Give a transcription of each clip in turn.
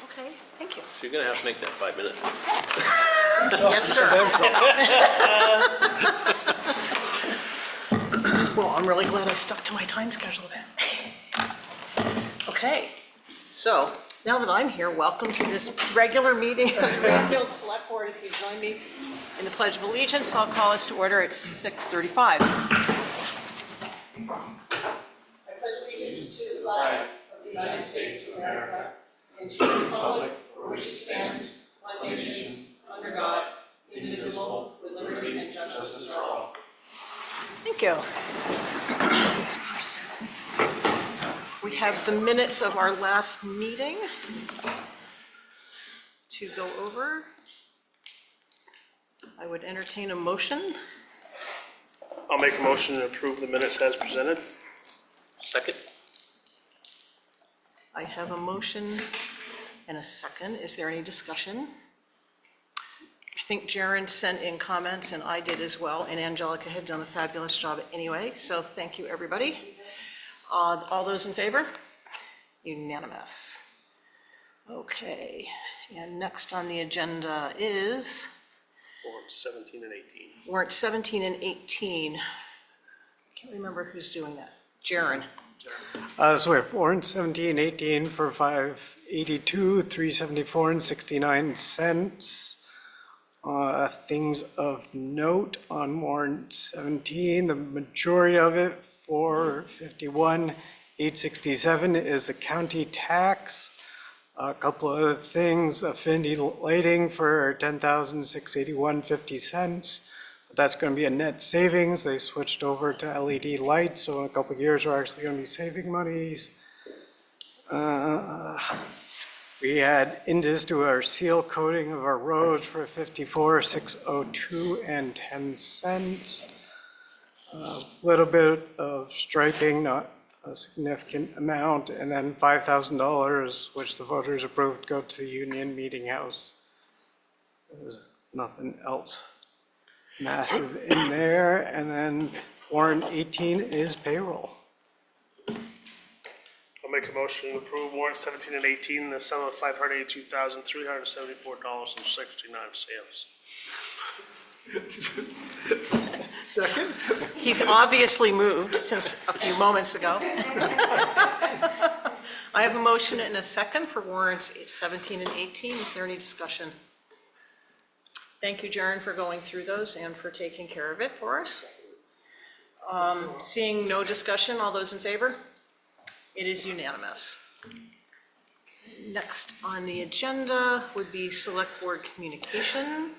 Okay, thank you. So you're gonna have to make that 5 minutes. Yes, sir. Well, I'm really glad I stuck to my time schedule then. Okay, so now that I'm here, welcome to this regular meeting of the Readfield Select Board. If you join me in the Pledge of Allegiance, I'll call us to order at 6:35. I pledge allegiance to the flag of the United States of America and to the republic for which it stands, one nation, under God, indivisible, with liberty and justice for all. Thank you. We have the minutes of our last meeting to go over. I would entertain a motion. I'll make a motion to approve the minutes as presented. Second? I have a motion and a second. Is there any discussion? I think Jaren sent in comments and I did as well, and Angelica had done a fabulous job anyway, so thank you, everybody. All those in favor? Unanimous. Okay, and next on the agenda is Warrants 17 and 18. warrant 17 and 18. I can't remember who's doing that. Jaren. So we have warrant 17, 18 for $582, $374 and 69 cents. Things of note on warrant 17, the majority of it, $451, $867 is the county tax. A couple of other things, affinity lighting for $10,681.50. That's going to be a net savings. They switched over to LED lights, so in a couple of years we're actually going to be saving monies. We had Indus do our seal coating of our roads for $54,602 and 10 cents. A little bit of striping, not a significant amount, and then $5,000, which the voters approved, go to the Union Meeting House. There's nothing else massive in there, and then warrant 18 is payroll. I'll make a motion to approve warrant 17 and 18 in the sum of $582,374.69. Second? He's obviously moved since a few moments ago. I have a motion and a second for warrants 17 and 18. Is there any discussion? Thank you, Jaren, for going through those and for taking care of it for us. Seeing no discussion, all those in favor? It is unanimous. Next on the agenda would be Select Board Communication.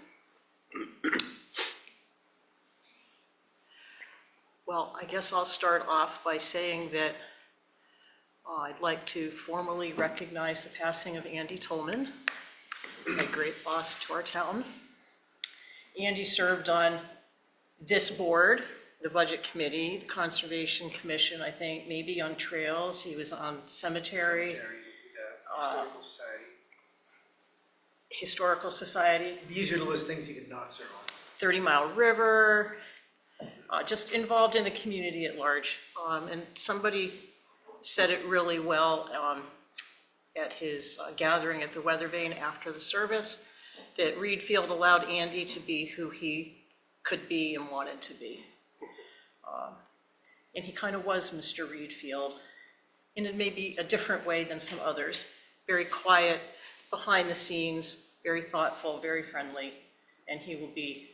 Well, I guess I'll start off by saying that I'd like to formally recognize the passing of Andy Tolman, a great loss to our town. Andy served on this board, the Budget Committee, the Conservation Commission, I think, maybe on trails. He was on cemetery. Historical Society. Historical Society. These are the list things he could not serve on. 30 Mile River, just involved in the community at large. And somebody said it really well at his gathering at the Weather Vane after the service, that Readfield allowed Andy to be who he could be and wanted to be. And he kind of was Mr. Readfield in maybe a different way than some others. Very quiet, behind the scenes, very thoughtful, very friendly, and he will be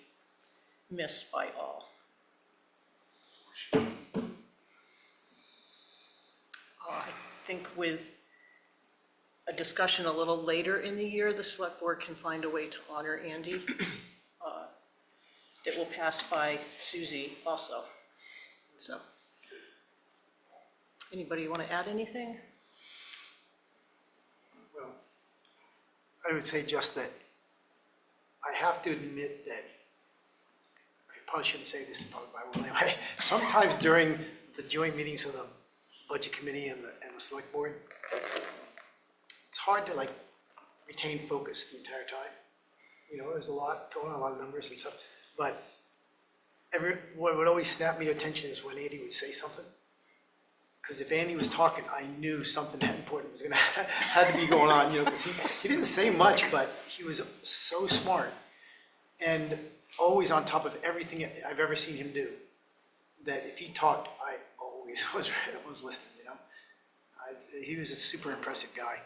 missed by all. I think with a discussion a little later in the year, the Select Board can find a way to honor Andy. That will pass by Susie also. So, anybody want to add anything? Well, I would say just that I have to admit that, I probably shouldn't say this in public, but I will anyway. Sometimes during the joint meetings of the Budget Committee and the Select Board, it's hard to like retain focus the entire time. You know, there's a lot going on, a lot of numbers and stuff, but what would always snap me to attention is when Andy would say something, because if Andy was talking, I knew something that important was gonna, had to be going on, you know, because he didn't say much, but he was so smart and always on top of everything I've ever seen him do, that if he talked, I always was listening, you know? He was a super impressive guy.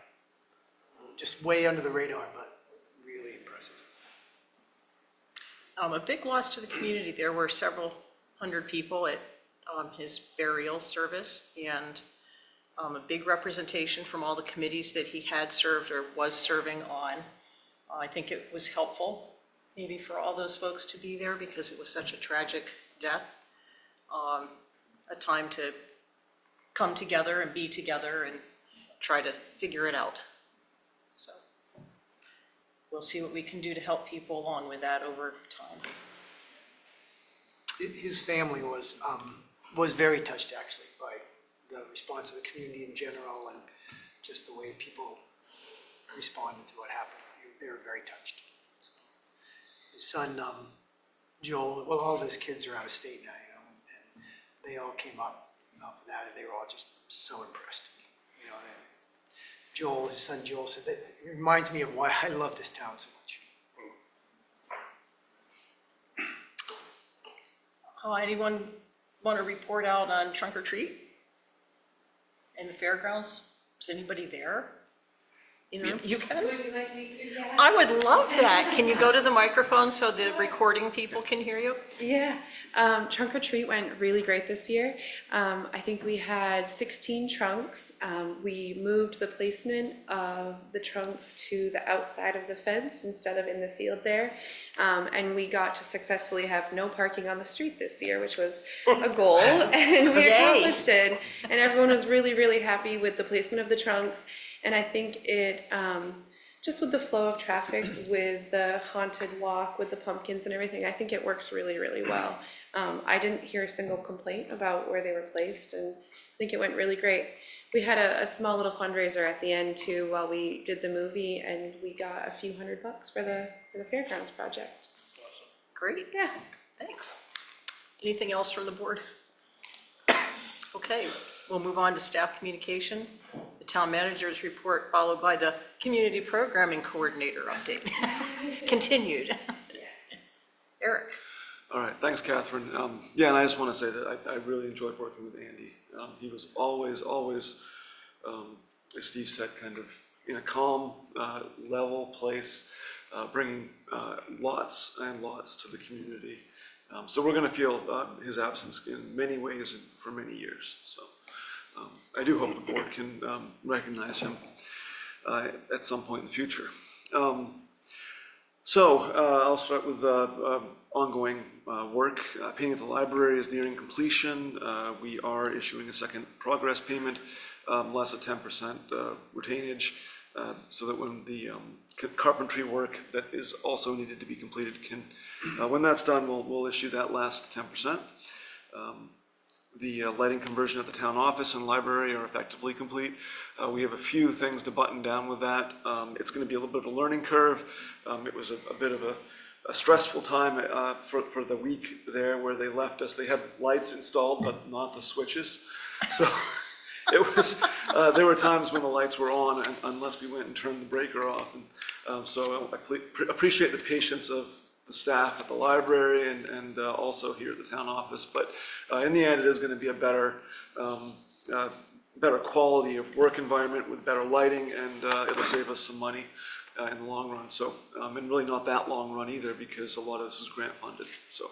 Just way under the radar, but really impressive. A big loss to the community. There were several hundred people at his burial service, and a big representation from all the committees that he had served or was serving on. I think it was helpful maybe for all those folks to be there because it was such a tragic death. A time to come together and be together and try to figure it out. So we'll see what we can do to help people along with that over time. His family was very touched actually by the response of the community in general and just the way people responded to what happened. They were very touched. So, his son, Joel, well, all of his kids are out of state now, you know, and they all came up for that and they were all just so impressed. You know, and Joel, his son Joel said that it reminds me of why I love this town so much. Anyone want to report out on trunk or treat in the fairgrounds? Is anybody there? You can? Would you like me to do that? I would love that. Can you go to the microphone so the recording people can hear you? Yeah, trunk or treat went really great this year. I think we had 16 trunks. We moved the placement of the trunks to the outside of the fence instead of in the field there. And we got to successfully have no parking on the street this year, which was a goal, and we Yay. accomplished it. And everyone was really, really happy with the placement of the trunks. And I think it, just with the flow of traffic, with the haunted walk, with the pumpkins and everything, I think it works really, really well. I didn't hear a single complaint about where they were placed, and I think it went really great. We had a small little fundraiser at the end too while we did the movie, and we got a few $100 for the Fairgrounds project. Great, Yeah. thanks. Anything else from the board? Okay, we'll move on to staff communication, the town manager's report, followed by the community programming coordinator update. Continued. Eric. All right, thanks, Catherine. Yeah, and I just want to say that I really enjoyed working with Andy. He was always, as Steve said, kind of in a calm, level place, bringing lots and lots to the community. So we're going to feel his absence in many ways and for many years. So I do hope the board can recognize him at some point in the future. I'll start with ongoing work. Painting at the library is nearing completion. We are issuing a second progress payment, less a 10% retainage, so that when the carpentry work that is also needed to be completed can, when that's done, we'll issue that last 10%. The lighting conversion at the town office and library are effectively complete. We have a few things to button down with that. It's going to be a little bit of a learning curve. It was a bit of a stressful time for the week there where they left us. They had lights installed, but not the switches. So it was, there were times when the lights were on unless we went and turned the breaker off. And so I appreciate the patience of the staff at the library and also here at the town office, but in the end it is going to be a better quality of work environment with better lighting, and it'll save us some money in the long run. So and really not that long run either, because a lot of this is grant funded. So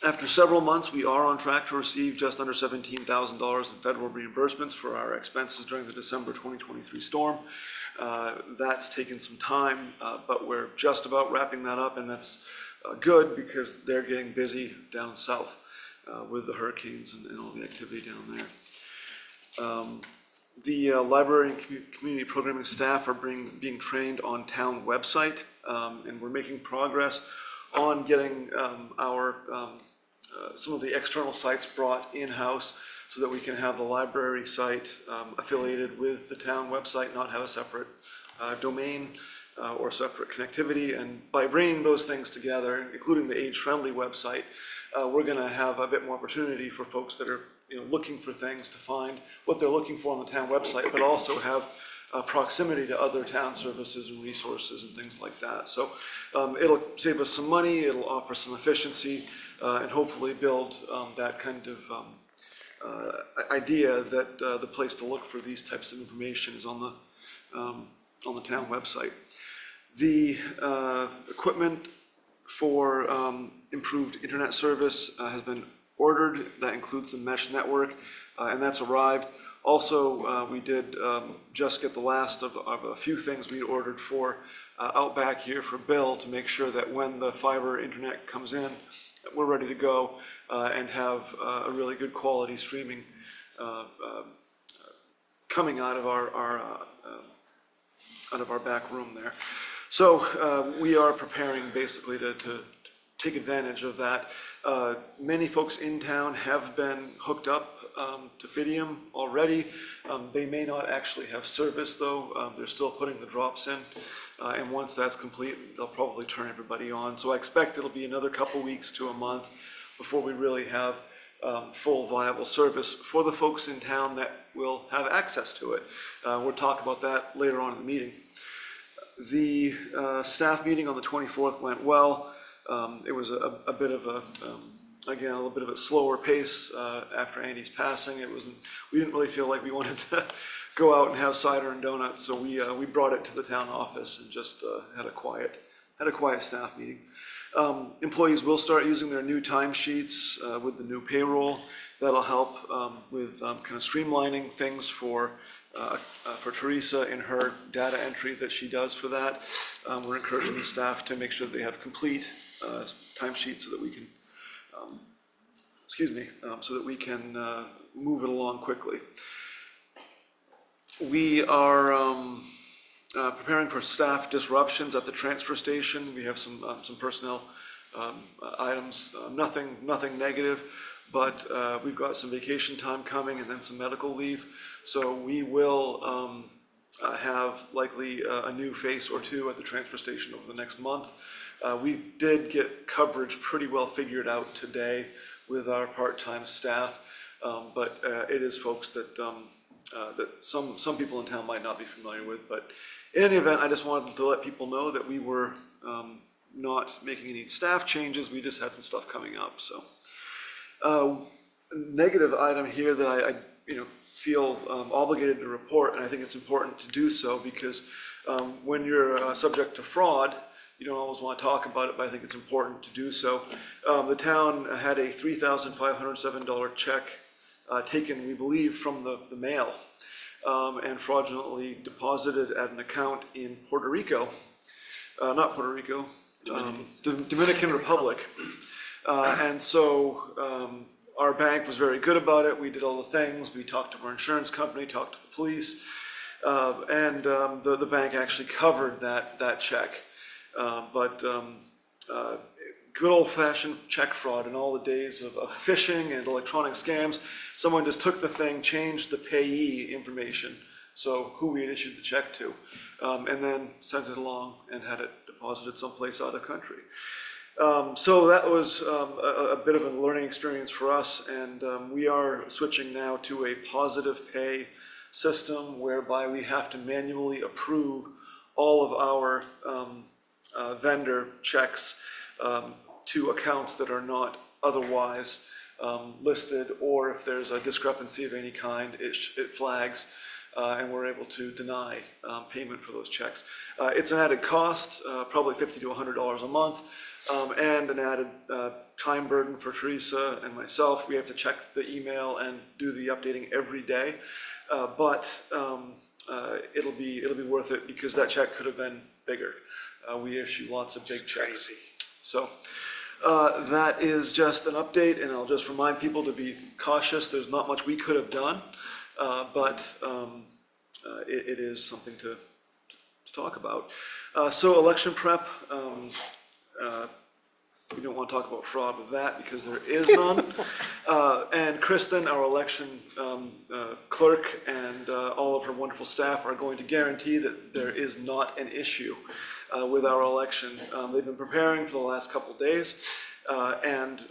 after several months, we are on track to receive just under $17,000 in federal reimbursements for our expenses during the December 2023 storm. That's taken some time, but we're just about wrapping that up, and that's good because they're getting busy down south with the hurricanes and all the activity down there. The library and community programming staff are being trained on town website, and we're making progress on getting some of the external sites brought in-house so that we can have the library site affiliated with the town website, not have a separate domain or separate connectivity. And by bringing those things together, including the age-friendly website, we're going to have a bit more opportunity for folks that are looking for things to find what they're looking for on the town website, but also have proximity to other town services and resources and things like that. So it'll save us some money, it'll offer some efficiency, and hopefully build that kind of idea that the place to look for these types of information is on the town website. The equipment for improved internet service has been ordered. That includes the mesh network, and that's arrived. Also, we did just get the last of a few things we ordered for out back here for Bill to make sure that when the fiber internet comes in, we're ready to go and have a really good quality streaming coming out of our back room there. So we are preparing basically to take advantage of that. Many folks in town have been hooked up to Fidium already. They may not actually have service though. They're still putting the drops in. And once that's complete, they'll probably turn everybody on. So I expect it'll be another couple weeks to a month before we really have full viable service for the folks in town that will have access to it. We'll talk about that later on in the meeting. The staff meeting on the 24th went well. It was a bit of a, again, a little bit of a slower pace after Andy's passing. We didn't really feel like we wanted to go out and have cider and donuts, so we brought it to the town office and just had a quiet staff meeting. Employees will start using their new timesheets with the new payroll. That'll help with kind of streamlining things for Teresa in her data entry that she does for that. We're encouraging the staff to make sure that they have complete timesheets so that we can, so that we can move it along quickly. We are preparing for staff disruptions at the transfer station. We have some personnel items, nothing negative, but we've got some vacation time coming and then some medical leave. So we will have likely a new face or two at the transfer station over the next month. We did get coverage pretty well figured out today with our part-time staff, but it is folks that that some people in town might not be familiar with. But in any event, I just wanted to let people know that we were not making any staff changes. We just had some stuff coming up. So negative item here that I feel obligated to report, and I think it's important to do so because when you're subject to fraud, you don't always want to talk about it, but I think it's important to do so. The town had a $3,507 check taken, we believe, from the mail and fraudulently deposited at an account in Puerto Rico, not Puerto Rico, Dominican Republic. And so our bank was very good about it. We did all the things. We talked to our insurance company, talked to the police, and the bank actually covered that check. But good old-fashioned check fraud in all the days of phishing and electronic scams, someone just took the thing, changed the payee information, so who we had issued the check to, and then sent it along and had it deposited someplace out of country. So that was a bit of a learning experience for us, and we are switching now to a positive pay system whereby we have to manually approve all of our vendor checks to accounts that are not otherwise listed, or if there's a discrepancy of any kind, it flags, and we're able to deny payment for those checks. It's an added cost, probably $50 to $100 a month, and an added time burden for Teresa and myself. We have to check the email and do the updating every day, but it'll be worth it because that check could have been bigger. We issue lots of big checks. So that is just an update, and I'll just remind people to be cautious. There's not much we could have done, but it is something to talk about. So election prep, we don't want to talk about fraud with that because there is none. And Kristen, our election clerk, and all of her wonderful staff are going to guarantee that there is not an issue with our election. They've been preparing for the last couple of days, and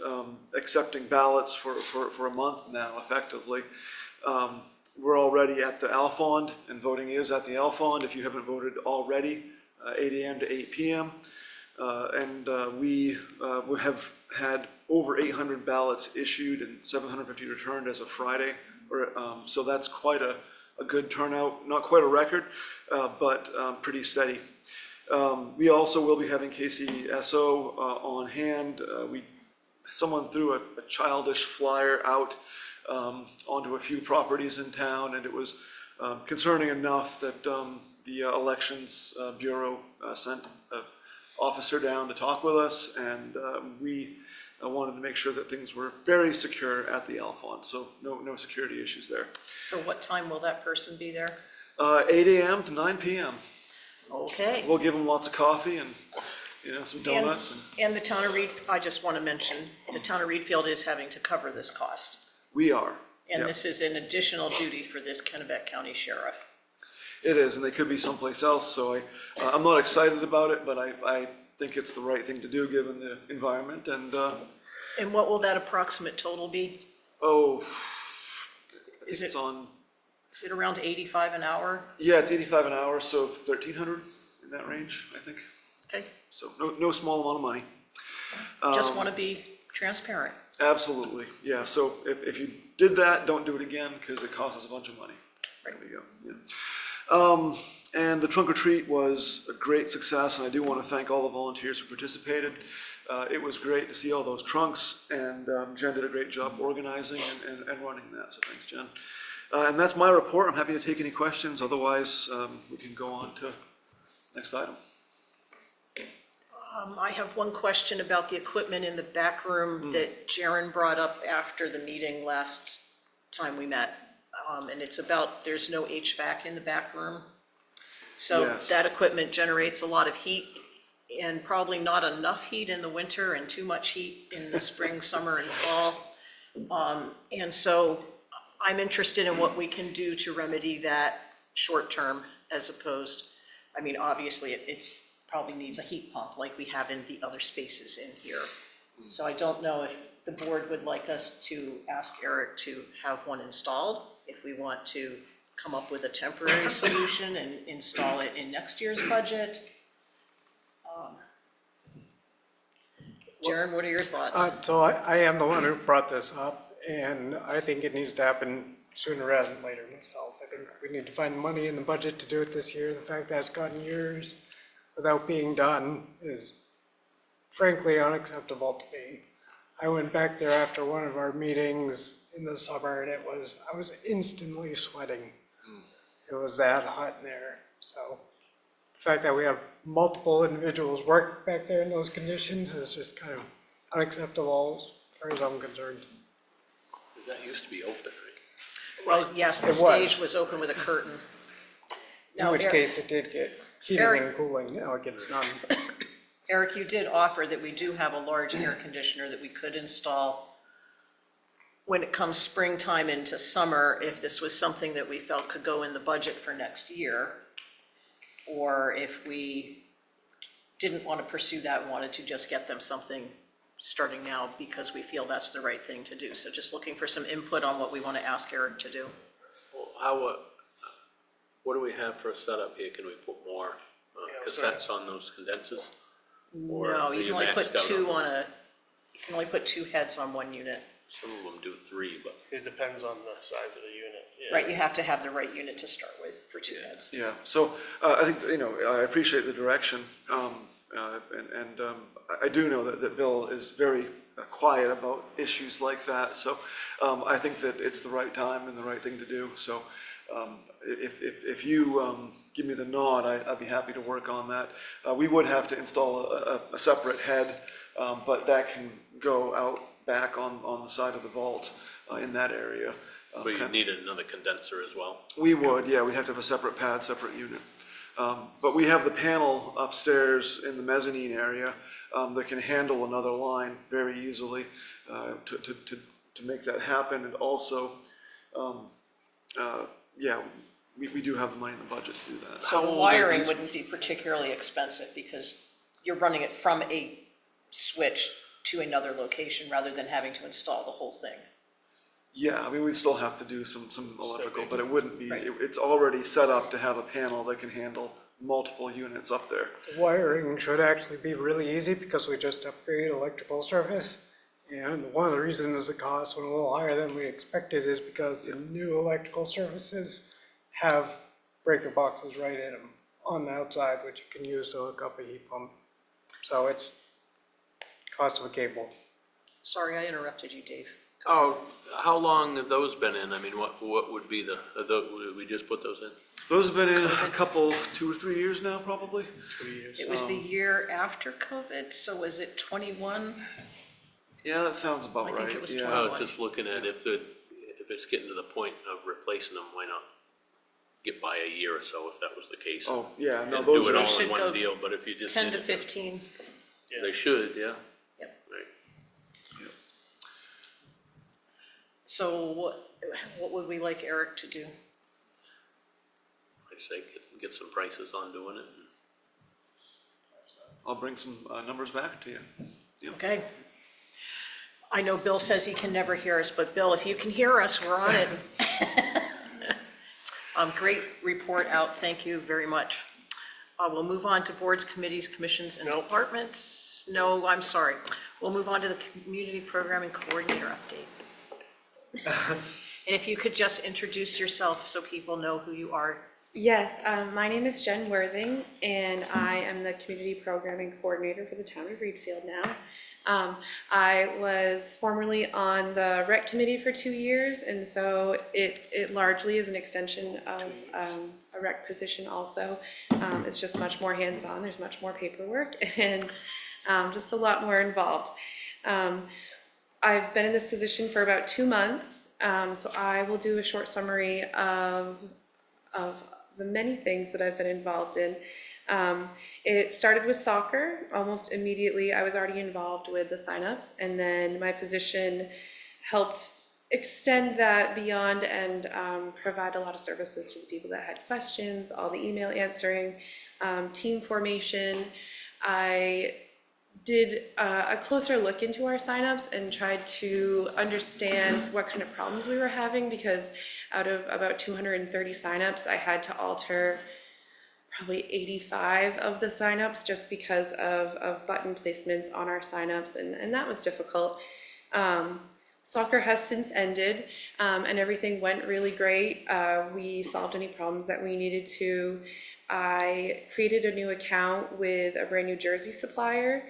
accepting ballots for a month now, effectively. We're already at the Alfond, and voting is at the Alfond. If you haven't voted already, 8 a.m. to 8 p.m. We have had over 800 ballots issued and 750 returned as of Friday. So that's quite a good turnout, not quite a record, but pretty steady. We also will be having KCSO on hand. Someone threw a childish flyer out onto a few properties in town, and it was concerning enough that the Elections Bureau sent an officer down to talk with us, and we wanted to make sure that things were very secure at the Alfond, so no security issues there. So what time will that person be there? 8 a.m. to 9 p.m. Okay. We'll give them lots of coffee and, some donuts. And the town of I just want to mention, the town of Readfield is having to cover this cost. We are. And Yep. this is an additional duty for this Kennebec County Sheriff. It is, and they could be someplace else, so I'm not excited about it, but I think it's the right thing to do given the environment, and, And what will that approximate total be? I Is think it's it- on, Is it around 85 an hour? yeah, it's 85 an hour, so 1,300 in that range, I think. Okay, So no small amount of money. just want to be transparent. Absolutely, yeah, so if you did that, don't do it again, because it costs us a bunch of money. There we go, yeah. And the trunk or treat was a great success, and I do want to thank all the volunteers who participated. It was great to see all those trunks, and Jen did a great job organizing and running that, so thanks, Jen. And that's my report. I'm happy to take any questions, otherwise we can go on to next item. I have one question about the equipment in the back room that Jaren brought up after the meeting last time we met. And it's about, there's no HVAC in the back room. So Yes. that equipment generates a lot of heat and probably not enough heat in the winter and too much heat in the spring, summer, and fall. And so I'm interested in what we can do to remedy that short-term as opposed, I mean, obviously, it's probably needs a heat pump like we have in the other spaces in here. So I don't know if the board would like us to ask Eric to have one installed, if we want to come up with a temporary solution and install it in next year's budget. Jaren, what are your thoughts? So I am the one who brought this up, and I think it needs to happen sooner rather than later myself. I think we need to find the money in the budget to do it this year. The fact that it's gotten years without being done is frankly unacceptable to me. I went back there after one of our meetings in the summer, and I was instantly sweating. It was that hot in there, so the fact that we have multiple individuals work back there in those conditions is just kind of unacceptable as far as I'm concerned. That used to be open, right? Well, yes, the It was. stage was open with a curtain. In Now, which Eric- case it did get heating Eric- and cooling, now it gets none. Eric, you did offer that we do have a large air conditioner that we could install when it comes springtime into summer, if this was something that we felt could go in the budget for next year. Or if we didn't want to pursue that and wanted to just get them something starting now because we feel that's the right thing to do. So just looking for some input on what we want to ask Eric to do. Well, what do we have for a setup here? Can we put more cassettes on those condensers? Or No, are you can only put maxed out two on- you can only put two heads on one unit. Some of them do 3, but It depends on the size of the unit, yeah. Right, you have to have the right unit to start with for two heads. Yeah, so I think, I appreciate the direction. I do know that Bill is very quiet about issues like that. So I think that it's the right time and the right thing to do. So if you give me the nod, I'd be happy to work on that. We would have to install a separate head, but that can go out back on the side of the vault in that area. but you need another condenser as well. We would, yeah, we'd have to have a separate pad, separate unit. But we have the panel upstairs in the mezzanine area that can handle another line very easily to make that happen. And also, we do have the money in the budget to do that. So the wiring wouldn't be particularly expensive because you're running it from a switch to another location rather than having to install the whole thing. Yeah, I mean, we'd still have to do some electrical, but it wouldn't be, Right. it's already set up to have a panel that can handle multiple units up there. The wiring should actually be really easy because we just upgrade electrical service. And one of the reasons the cost went a little higher than we expected is because the new electrical services have breaker boxes right in them on the outside, which you can use to hook up a heat pump. So it's cost of a cable. Sorry, I interrupted you, Dave. Oh, how long have those been in? I mean, what would be would we just put those in? Those have been in a couple, 2 or 3 years now, probably. 2 years. It was the year after COVID, so was it 21? Yeah, that sounds about I right. think it was Yeah. 20. I was just looking at if it's getting to the point of replacing them, why not get by a year or so if that was the case? Oh, yeah, no, And those do it are, all should in go one deal, but if you just 10 did to it, 15. they should, yeah. Yep. Right. So what would we like Eric to do? I'd say get some prices on doing it. I'll bring some numbers back to you. Okay. I know Bill says he can never hear us, but Bill, if you can hear us, we're on it. Great report out, thank you very much. We'll move on to boards, committees, commissions, and Nope. departments. No, I'm sorry. We'll move on to the community programming coordinator update. And if you could just introduce yourself so people know who you are. Yes, my name is Jen Worthing, and I am the Community Programming Coordinator for the town of Readfield now. I was formerly on the rec committee for 2 years, and so it largely is an extension of a rec position also. It's just much more hands-on, there's much more paperwork, and just a lot more involved. I've been in this position for about 2 months, so I will do a short summary of the many things that I've been involved in. It started with soccer. Almost immediately, I was already involved with the signups, and then my position helped extend that beyond and provide a lot of services to the people that had questions, all the email answering, team formation. I did a closer look into our signups and tried to understand what kind of problems we were having, because out of about 230 signups, I had to alter probably 85 of the signups just because of button placements on our signups, and that was difficult. Soccer has since ended, and everything went really great. We solved any problems that we needed to. I created a new account with a brand new jersey supplier,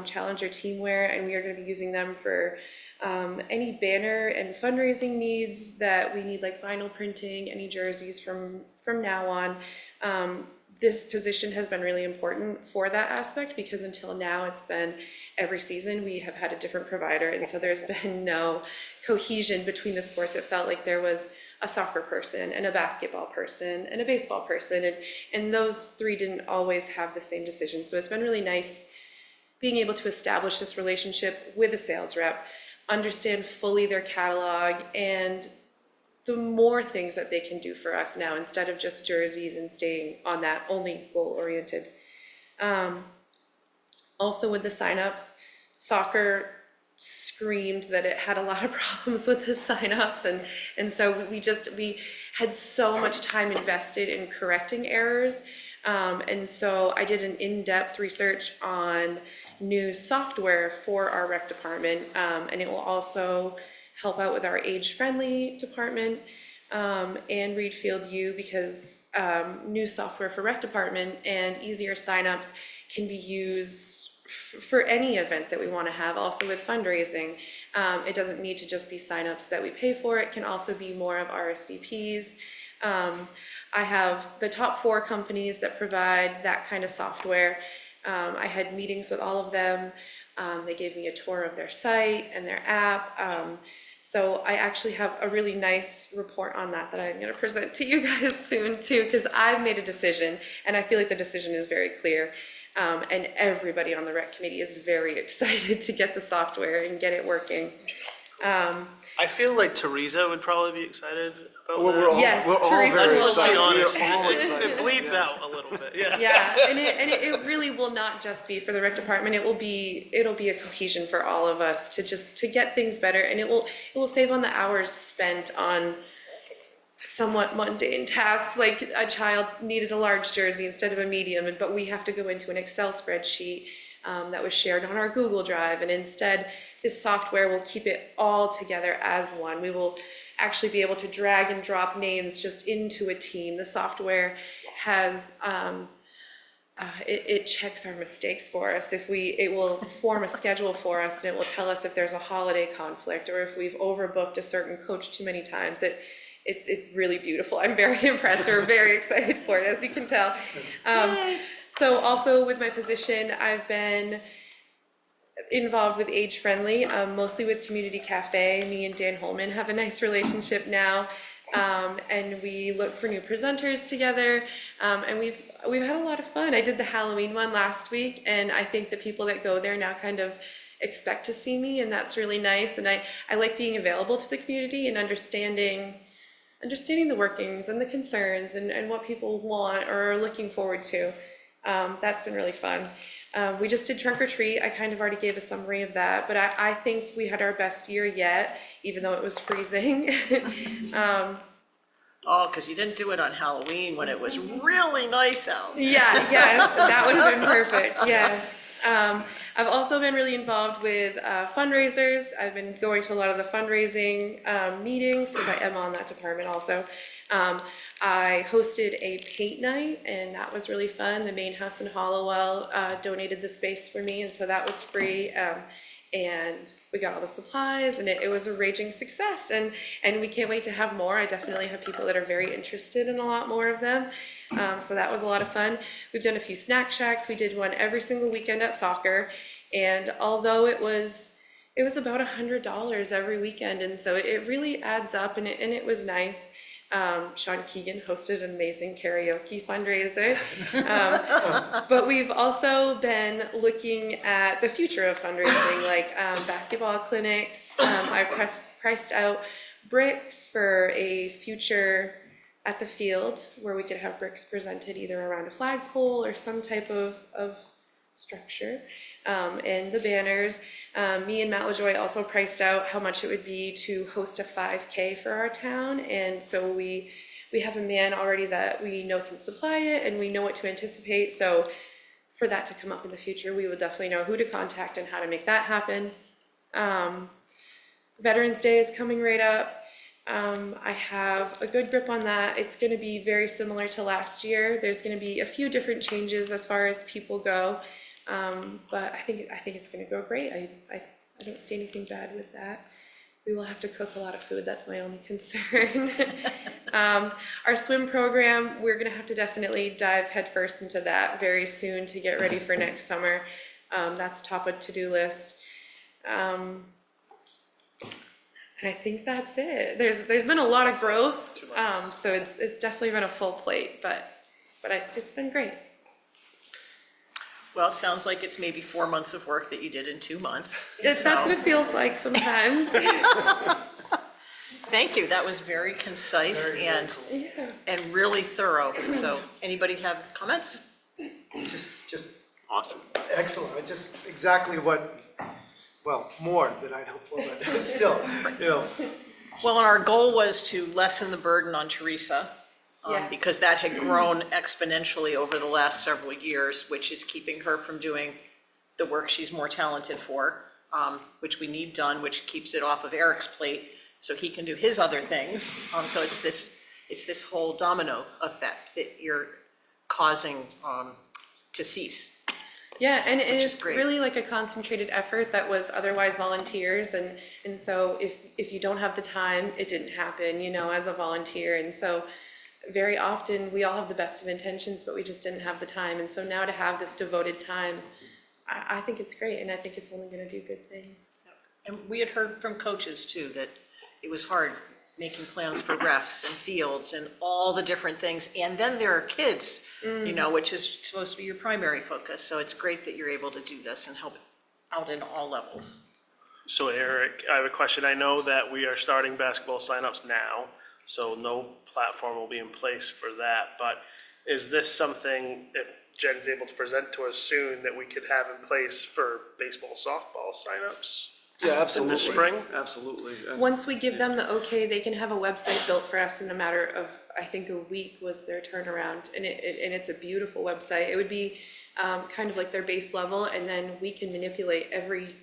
Challenger Teamwear, and we are going to be using them for any banner and fundraising needs that we need, like vinyl printing, any jerseys from now on. This position has been really important for that aspect, because until now it's been every season we have had a different provider, and so there's been no cohesion between the sports. It felt like there was a soccer person and a basketball person and a baseball person, and those three didn't always have the same decision. So it's been really nice being able to establish this relationship with a sales rep, understand fully their catalog, and the more things that they can do for us now instead of just jerseys and staying on that only goal-oriented. Also with the signups, soccer screamed that it had a lot of problems with the signups, and so we had so much time invested in correcting errors, and so I did an in-depth research on new software for our rec department, and it will also help out with our age-friendly department and Readfield U, because new software for rec department and easier signups can be used for any event that we want to have. Also with fundraising, it doesn't need to just be signups that we pay for. It can also be more of RSVPs. I have the top 4 companies that provide that kind of software. I had meetings with all of them. They gave me a tour of their site and their app. So I actually have a really nice report on that I'm going to present to you guys soon too, because I've made a decision, and I feel like the decision is very clear. And everybody on the rec committee is very excited to get the software and get it working. I feel like Teresa would probably be excited about We're that. all, Yes, we're all Teresa very will excited. be honest. We're all excited. It bleeds Yeah. out a little bit, yeah. Yeah, and it really will not just be for the rec department. It'll be a cohesion for all of us to get things better, and it will save on the hours spent on somewhat mundane tasks, like a child needed a large jersey instead of a medium, but we have to go into an Excel spreadsheet that was shared on our Google Drive, and instead this software will keep it all together as one. We will actually be able to drag and drop names just into a team. The software has it checks our mistakes for us. It will form a schedule for us, and it will tell us if there's a holiday conflict or if we've overbooked a certain coach too many times. It's really beautiful. I'm very impressed. We're very excited for it, as you can tell. So also with my position, I've been involved with Age Friendly, mostly with Community Cafe. Me and Dan Holman have a nice relationship now, and we look for new presenters together, and we've had a lot of fun. I did the Halloween one last week, and I think the people that go there now kind of expect to see me, and that's really nice. And I like being available to the community and understanding the workings and the concerns and what people want or are looking forward to. That's been really fun. We just did trunk or treat. I kind of already gave a summary of that, but I think we had our best year yet, even though it was freezing. Oh, because you didn't do it on Halloween when it was really nice out. Yeah, yes, that would have been perfect, yes. I've also been really involved with fundraisers. I've been going to a lot of the fundraising meetings, because I am on that department also. I hosted a paint night, and that was really fun. The main house in Hollowell donated the space for me, and so that was free. And we got all the supplies, and it was a raging success, and we can't wait to have more. I definitely have people that are very interested in a lot more of them, so that was a lot of fun. We've done a few snack shacks. We did one every single weekend at soccer, and although it was about $100 every weekend, and so it really adds up, and it was nice. Sean Keegan hosted an amazing karaoke fundraiser. But we've also been looking at the future of fundraising, like basketball clinics. I've priced out bricks for a future at the field where we could have bricks presented either around a flagpole or some type of structure. And the banners. Me and Matt LaJoy also priced out how much it would be to host a 5K for our town, and so we have a man already that we know can supply it, and we know what to anticipate. So for that to come up in the future, we will definitely know who to contact and how to make that happen. Veterans Day is coming right up. I have a good grip on that. It's going to be very similar to last year. There's going to be a few different changes as far as people go. But I think it's going to go great. I don't see anything bad with that. We will have to cook a lot of food. That's my only concern. Our swim program, we're going to have to definitely dive headfirst into that very soon to get ready for next summer. That's top of to-do list. And I think that's it. There's been a lot of growth, so it's definitely been a full plate, but it's been great. Well, it sounds like it's maybe 4 months of work that you did in 2 months. That's what it feels like sometimes. Thank you, that was very concise and really thorough. So, anybody have comments? Just Awesome. excellent, just exactly well, more than I'd hoped for, but still, Well, and our goal was to lessen the burden on Teresa, Yeah. because that had grown exponentially over the last several years, which is keeping her from doing the work she's more talented for, which we need done, which keeps it off of Eric's plate, so he can do his other things. So it's this whole domino effect that you're causing to cease. Yeah, and Which is it's great. really like a concentrated effort that was otherwise volunteers, and so if you don't have the time, it didn't happen, as a volunteer. And so very often we all have the best of intentions, but we just didn't have the time. And so now to have this devoted time, I think it's great, and I think it's only going to do good things. And we had heard from coaches too, that it was hard making plans for refs and fields and all the different things. And then there are kids, which is supposed to be your primary focus. So it's great that you're able to do this and help out in all levels. So Eric, I have a question. I know that we are starting basketball signups now, so no platform will be in place for that, but is this something, if Jen's able to present to us soon, that we could have in place for baseball, softball signups? Yeah, absolutely. spring? Absolutely. And- Once we give them the okay, they can have a website built for us in a matter of, I think, a week was their turnaround, and it's a beautiful website. It would be kind of like their base level, and then we can manipulate every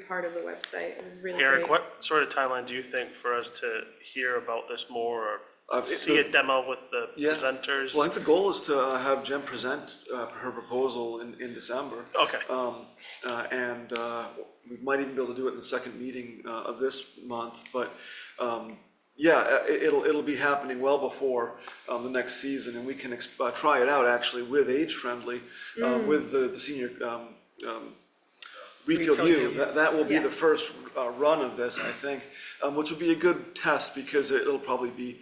part of the website. It was really Eric, great. what sort of timeline do you think for us to hear about this more, or it- see a demo with the Yeah. presenters? Well, I think the goal is to have Jen present her proposal in December. Okay, And we might even be able to do it in the second meeting of this month, but yeah, it'll be happening well before the next season, and we can try it out actually with Age Friendly, with the senior Readfield U. That will be the first run of this, I think, which will be a good test because it'll probably be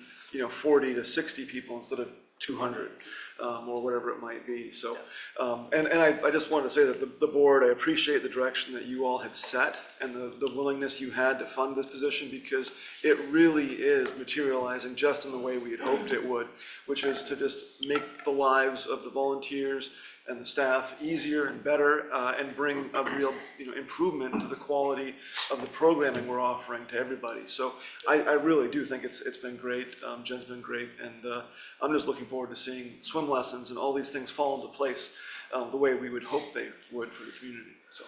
40 to 60 people instead of 200. Or whatever it might be, so, and I just wanted to say that the board, I appreciate the direction that you all had set and the willingness you had to fund this position, because it really is materializing just in the way we had hoped it would, which is to just make the lives of the volunteers and the staff easier and better, and bring a real improvement to the quality of the programming we're offering to everybody. So I really do think it's been great. Jen's been great, and I'm just looking forward to seeing swim lessons and all these things fall into place the way we would hope they would for the community. So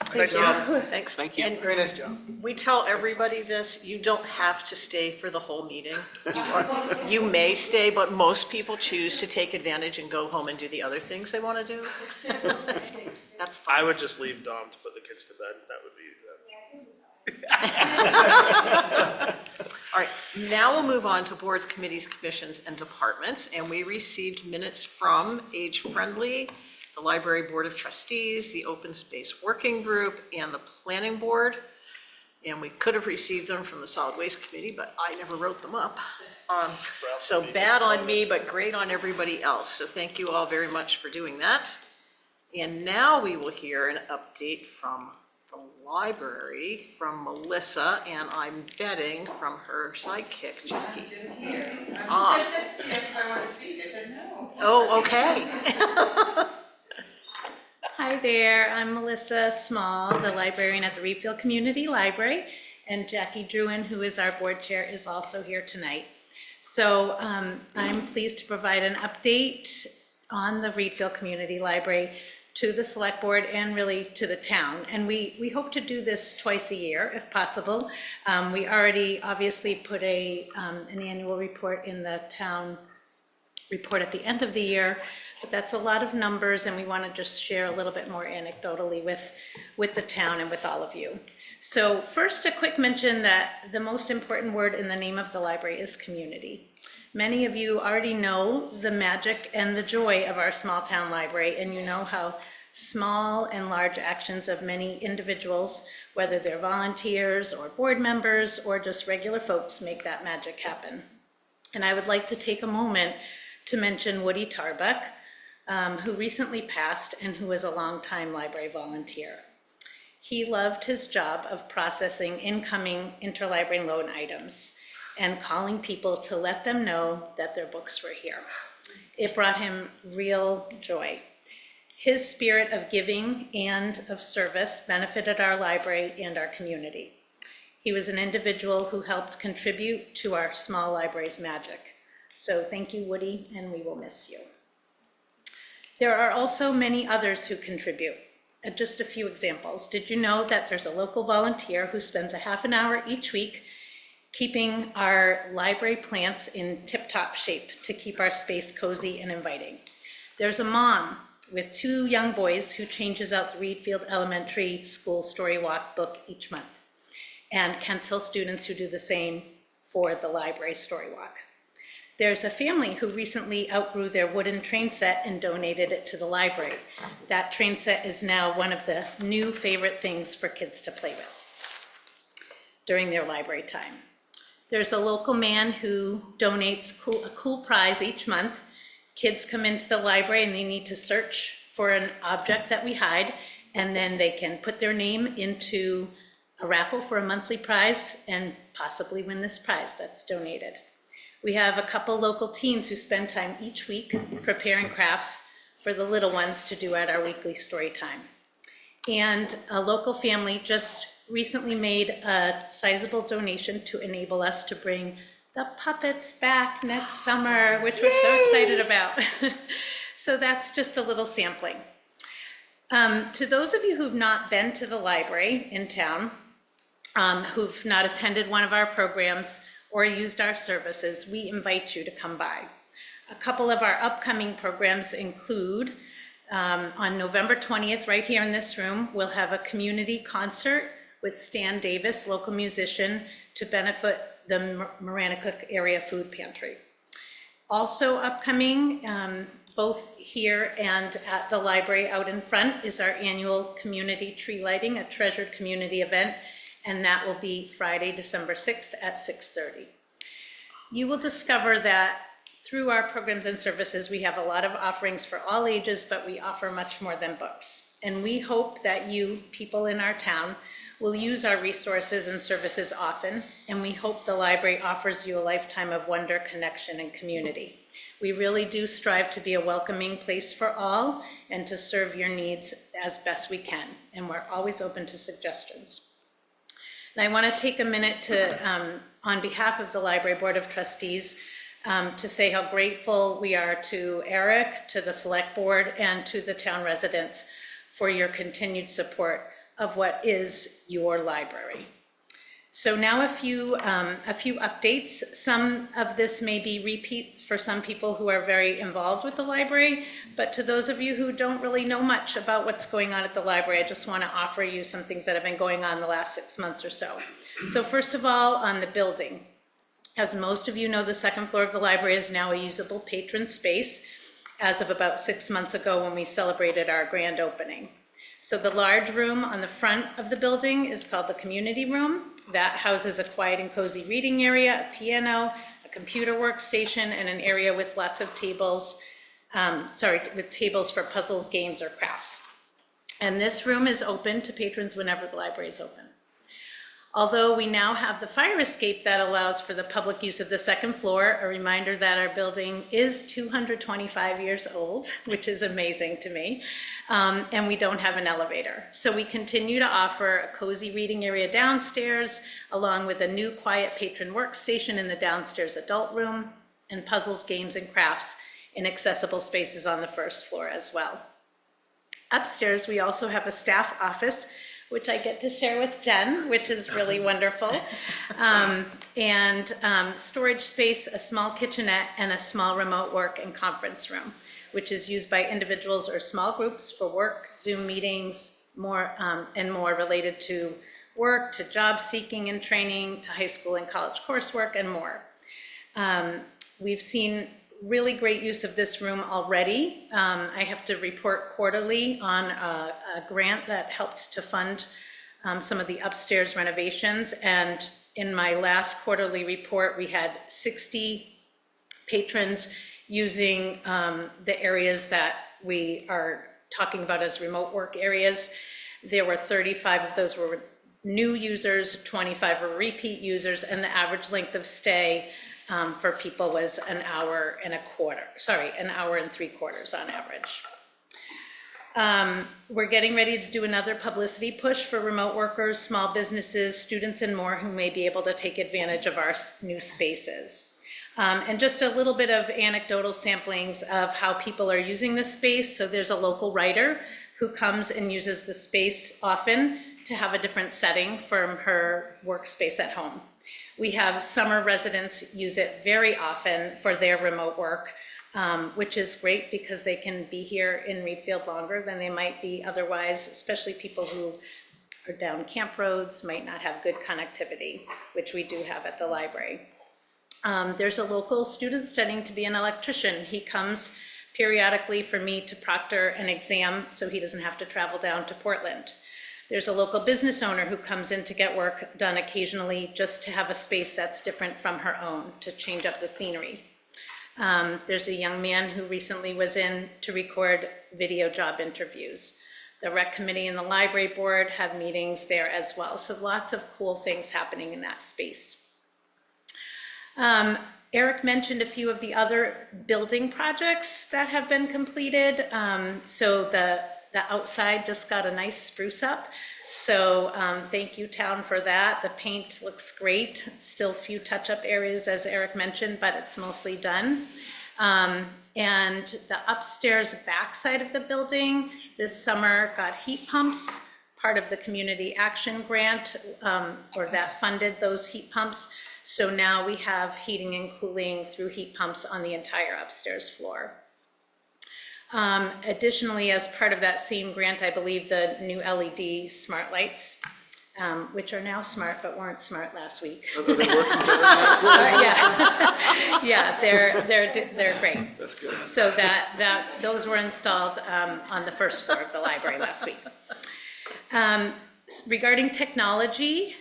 Thank you. Thanks. Thank you. And Very nice job. we tell everybody this, you don't have to stay for the whole meeting. You may stay, but most people choose to take advantage and go home and do the other things they want to do. That's fine. I would just leave Dom to put the kids to bed, that would be, All right, now we'll move on to boards, committees, commissions, and departments. And we received minutes from Age Friendly, the Library Board of Trustees, the Open Space Working Group, and the Planning Board. And we could have received them from the Solid Waste Committee, but I never wrote them up. So bad on me, but great on everybody else. So thank you all very much for doing that. And now we will hear an update from the library from Melissa, and I'm betting from her sidekick, Jackie. Ah. If I want to speak, I said no. Oh, okay. Hi there, I'm Melissa Small, the librarian at the Readfield Community Library, and Jackie Druin, who is our board chair, is also here tonight. So I'm pleased to provide an update on the Readfield Community Library to the select board and really to the town. And we hope to do this twice a year if possible. We already obviously put an annual report in the town report at the end of the year, but that's a lot of numbers, and we want to just share a little bit more anecdotally with the town and with all of you. So first, a quick mention that the most important word in the name of the library is community. Many of you already know the magic and the joy of our small town library, and you know how small and large actions of many individuals, whether they're volunteers or board members or just regular folks, make that magic happen. And I would like to take a moment to mention Woody Tarbuck, who recently passed and who was a longtime library volunteer. He loved his job of processing incoming interlibrary loan items and calling people to let them know that their books were here. It brought him real joy. His spirit of giving and of service benefited our library and our community. He was an individual who helped contribute to our small library's magic. So thank you, Woody, and we will miss you. There are also many others who contribute. Just a few examples. Did you know that there's a local volunteer who spends a half an hour each week keeping our library plants in tip-top shape to keep our space cozy and inviting? There's a mom with 2 young boys who changes out the Readfield Elementary School Story Walk book each month, and Kents Hill students who do the same for the library story walk. There's a family who recently outgrew their wooden train set and donated it to the library. That train set is now one of the new favorite things for kids to play with during their library time. There's a local man who donates a cool prize each month. Kids come into the library and they need to search for an object that we hide, and then they can put their name into a raffle for a monthly prize and possibly win this prize that's donated. We have a couple local teens who spend time each week preparing crafts for the little ones to do at our weekly story time. And a local family just recently made a sizable donation to enable us to bring the puppets back next summer, which we're so excited about. So that's just a little sampling. To those of you who've not been to the library in town, who've not attended one of our programs or used our services, we invite you to come by. A couple of our upcoming programs include, on November 20th, right here in this room, we'll have a community concert with Stan Davis, local musician, to benefit the Maranacook Area Food Pantry. Also upcoming, both here and at the library out in front, is our annual community tree lighting, a treasured community event, and that will be Friday, December 6th at 6:30. You will discover that through our programs and services, we have a lot of offerings for all ages, but we offer much more than books. And we hope that you, people in our town, will use our resources and services often, and we hope the library offers you a lifetime of wonder, connection, and community. We really do strive to be a welcoming place for all and to serve your needs as best we can, and we're always open to suggestions. And I want to take a minute to, on behalf of the Library Board of Trustees, to say how grateful we are to Eric, to the Select Board, and to the town residents for your continued support of what is your library. So now a few updates. Some of this may be repeat for some people who are very involved with the library, but to those of you who don't really know much about what's going on at the library, I just want to offer you some things that have been going on the last 6 months or so. So first of all, on the building. As most of you know, the second floor of the library is now a usable patron space as of about 6 months ago when we celebrated our grand opening. So the large room on the front of the building is called the community room. That houses a quiet and cozy reading area, a piano, a computer workstation, and an area with lots of tables, with tables for puzzles, games, or crafts. And this room is open to patrons whenever the library is open. Although we now have the fire escape that allows for the public use of the second floor, a reminder that our building is 225 years old, which is amazing to me, and we don't have an elevator. So we continue to offer a cozy reading area downstairs, along with a new quiet patron workstation in the downstairs adult room, and puzzles, games, and crafts in accessible spaces on the first floor as well. Upstairs, we also have a staff office, which I get to share with Jen, which is really wonderful. And storage space, a small kitchenette, and a small remote work and conference room, which is used by individuals or small groups for work, Zoom meetings, and more related to work, to job seeking and training, to high school and college coursework, and more. We've seen really great use of this room already. I have to report quarterly on a grant that helps to fund some of the upstairs renovations. And in my last quarterly report, we had 60 patrons using the areas that we are talking about as remote work areas. There were 35 of those were new users, 25 were repeat users, and the average length of stay for people was an hour and 3/4 on average. We're getting ready to do another publicity push for remote workers, small businesses, students, and more who may be able to take advantage of our new spaces. And just a little bit of anecdotal samplings of how people are using this space. So there's a local writer who comes and uses the space often to have a different setting from her workspace at home. We have summer residents use it very often for their remote work, which is great because they can be here in Readfield longer than they might be otherwise, especially people who are down camp roads, might not have good connectivity, which we do have at the library. There's a local student studying to be an electrician. He comes periodically for me to proctor an exam so he doesn't have to travel down to Portland. There's a local business owner who comes in to get work done occasionally just to have a space that's different from her own, to change up the scenery. There's a young man who recently was in to record video job interviews. The rec committee and the library board have meetings there as well. So lots of cool things happening in that space. Eric mentioned a few of the other building projects that have been completed. So the outside just got a nice spruce up. So thank you, town, for that. The paint looks great. Still a few touch-up areas, as Eric mentioned, but it's mostly done. And the upstairs backside of the building this summer got heat pumps, part of the community action grant, or that funded those heat pumps. So now we have heating and cooling through heat pumps on the entire upstairs floor. Additionally, as part of that same grant, I believe the new LED smart lights, which are now smart but weren't smart last week. Are they working better now? Yeah, yeah, they're great. That's good. So those were installed on the first floor of the library last week. Regarding technology,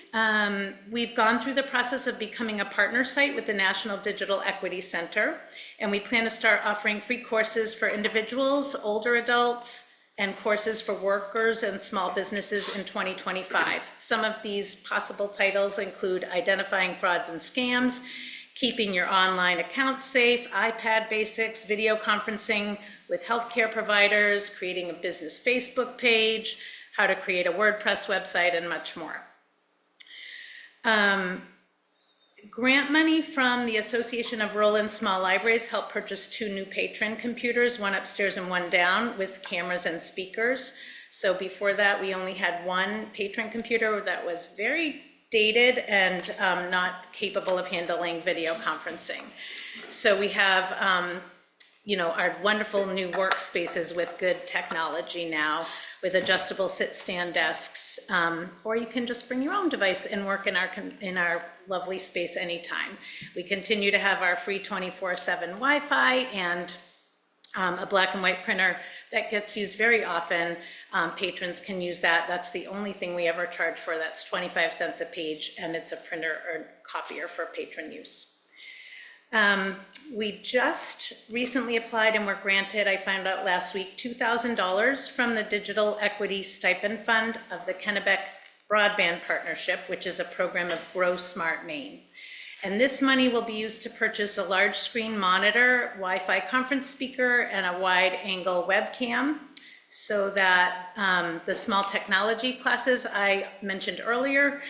we've gone through the process of becoming a partner site with the National Digital Equity Center, and we plan to start offering free courses for individuals, older adults, and courses for workers and small businesses in 2025. Some of these possible titles include identifying frauds and scams, keeping your online accounts safe, iPad basics, video conferencing with healthcare providers, creating a business Facebook page, how to create a WordPress website, and much more. Grant money from the Association of Rural and Small Libraries helped purchase 2 new patron computers, one upstairs and one down, with cameras and speakers. So before that, we only had 1 patron computer that was very dated and not capable of handling video conferencing. So we have our wonderful new workspaces with good technology now, with adjustable sit-stand desks, or you can just bring your own device and work in our lovely space anytime. We continue to have our free 24/7 Wi-Fi and a black and white printer that gets used very often. Patrons can use that. That's the only thing we ever charge for. That's 25 cents a page, and it's a printer or copier for patron use. We just recently applied and were granted, I found out last week, $2,000 from the Digital Equity Stipend Fund of the Kennebec Broadband Partnership, which is a program of Grow Smart Maine. And this money will be used to purchase a large screen monitor, Wi-Fi conference speaker, and a wide angle webcam, so that the small technology classes I mentioned earlier,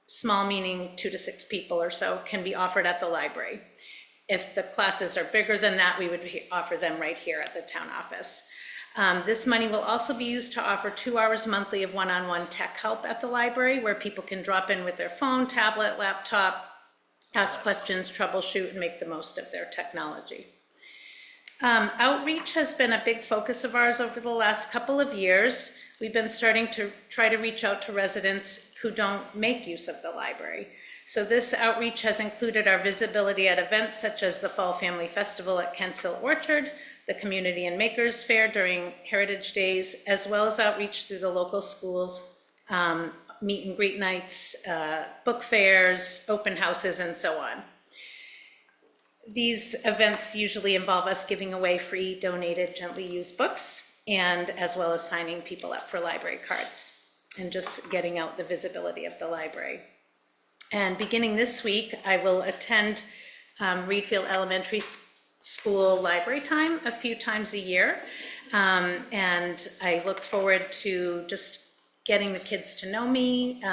small meaning 2 to 6 people or so, can be offered at the library. If the classes are bigger than that, we would offer them right here at the town office. This money will also be used to offer 2 hours monthly of one-on-one tech help at the library, where people can drop in with their phone, tablet, laptop, ask questions, troubleshoot, and make the most of their technology. Outreach has been a big focus of ours over the last couple of years. We've been starting to try to reach out to residents who don't make use of the library. So this outreach has included our visibility at events such as the Fall Family Festival at Kent's Hill Orchard, the Community and Makers Fair during Heritage Days, as well as outreach through the local schools, meet and greet nights, book fairs, open houses, and so on. These events usually involve us giving away free donated, gently used books, and as well as signing people up for library cards and just getting out the visibility of the library. And beginning this week, I will attend Readfield Elementary School library time a few times a year. And I look forward to just getting the kids to know me,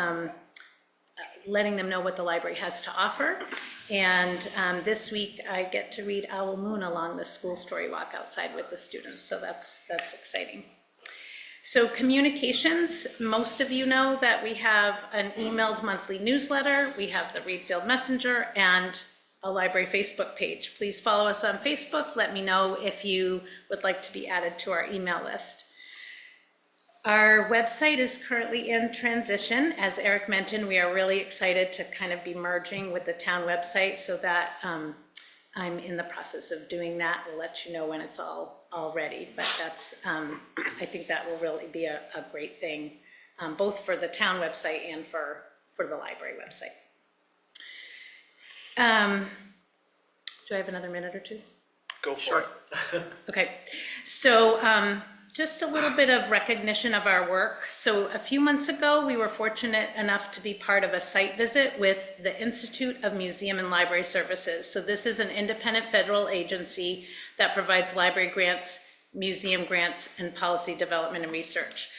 letting them know what the library has to offer. And this week I get to read Owl Moon along the school story walk outside with the students. So that's exciting. So communications, most of you know that we have an emailed monthly newsletter, we have the Readfield Messenger, and a library Facebook page. Please follow us on Facebook. Let me know if you would like to be added to our email list. Our website is currently in transition. As Eric mentioned, we are really excited to kind of be merging with the town website, so that I'm in the process of doing that. We'll let you know when it's all ready, but that's, I think that will really be a great thing, both for the town website and for the library website. Do I have another minute or two? Go for it. Okay, so just a little bit of recognition of our work. So a few months ago, we were fortunate enough to be part of a site visit with the Institute of Museum and Library Services. So this is an independent federal agency that provides library grants, museum grants, and policy development and research.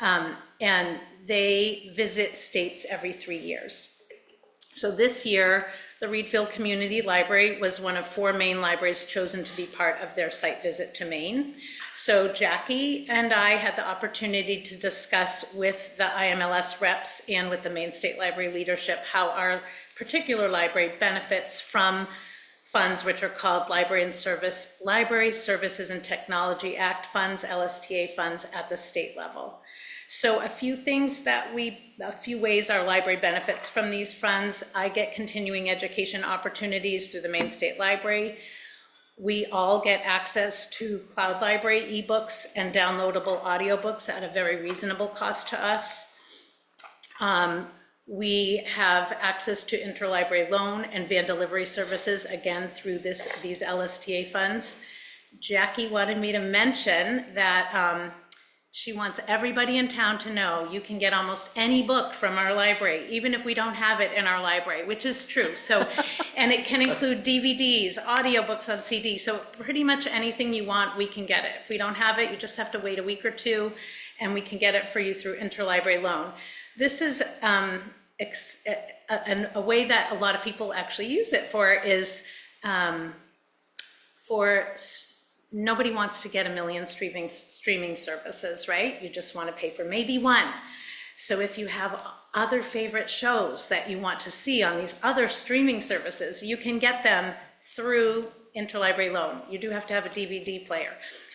And they visit states every 3 years. So this year, the Readfield Community Library was one of 4 Maine libraries chosen to be part of their site visit to Maine. So Jackie and I had the opportunity to discuss with the IMLS reps and with the Maine State Library leadership how our particular library benefits from funds which are called Library Services and Technology Act funds, LSTA funds at the state level. So a few ways our library benefits from these funds. I get continuing education opportunities through the Maine State Library. We all get access to cloud library ebooks and downloadable audiobooks at a very reasonable cost to us. We have access to interlibrary loan and van delivery services, again, through these LSTA funds. Jackie wanted me to mention that she wants everybody in town to know you can get almost any book from our library, even if we don't have it in our library, which is true. So, and it can include DVDs, audiobooks on CD. So pretty much anything you want, we can get it. If we don't have it, you just have to wait a week or two, and we can get it for you through interlibrary loan. This is a way that a lot of people actually use it for is nobody wants to get a million streaming services, right? You just want to pay for maybe one. So if you have other favorite shows that you want to see on these other streaming services, you can get them through interlibrary loan. You do have to have a DVD player,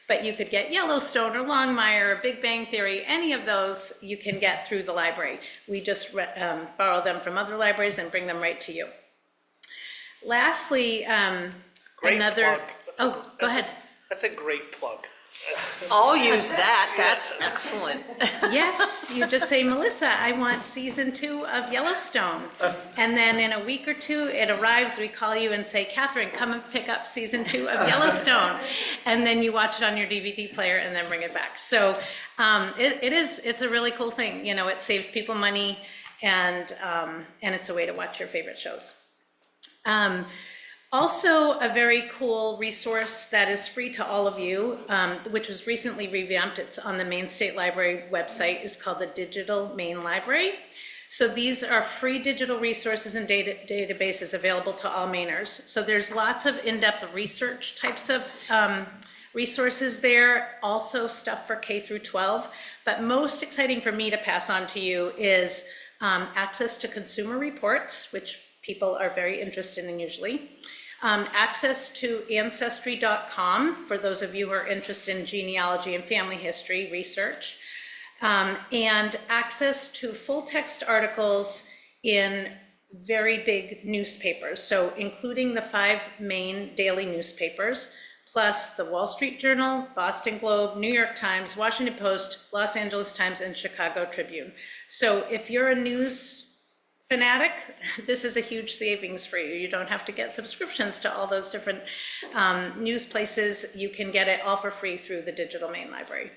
but you could get Yellowstone or Longmire or Big Bang Theory, any of those you can get through the library. We just borrow them from other libraries and bring them right to you. Lastly, Great another, plug. go ahead. That's a great plug. I'll use that, that's excellent. Yes, you just say, Melissa, I want season 2 of Yellowstone. And then in a week or two, it arrives, we call you and say, Catherine, come and pick up season 2 of Yellowstone. And then you watch it on your DVD player and then bring it back. So it's a really cool thing. You know, it saves people money, and it's a way to watch your favorite shows. Also, a very cool resource that is free to all of you, which was recently revamped, it's on the Maine State Library website, is called the Digital Maine Library. So these are free digital resources and databases available to all Mainers. So there's lots of in-depth research types of resources there, also stuff for K through 12. But most exciting for me to pass on to you is access to consumer reports, which people are very interested in usually. Access to Ancestry.com, for those of you who are interested in genealogy and family history research, and access to full text articles in very big newspapers, so including the 5 main daily newspapers, plus the Wall Street Journal, Boston Globe, New York Times, Washington Post, Los Angeles Times, and Chicago Tribune. So if you're a news fanatic, this is a huge savings for you. You don't have to get subscriptions to all those different news places. You can get it all for free through the Digital Maine Library.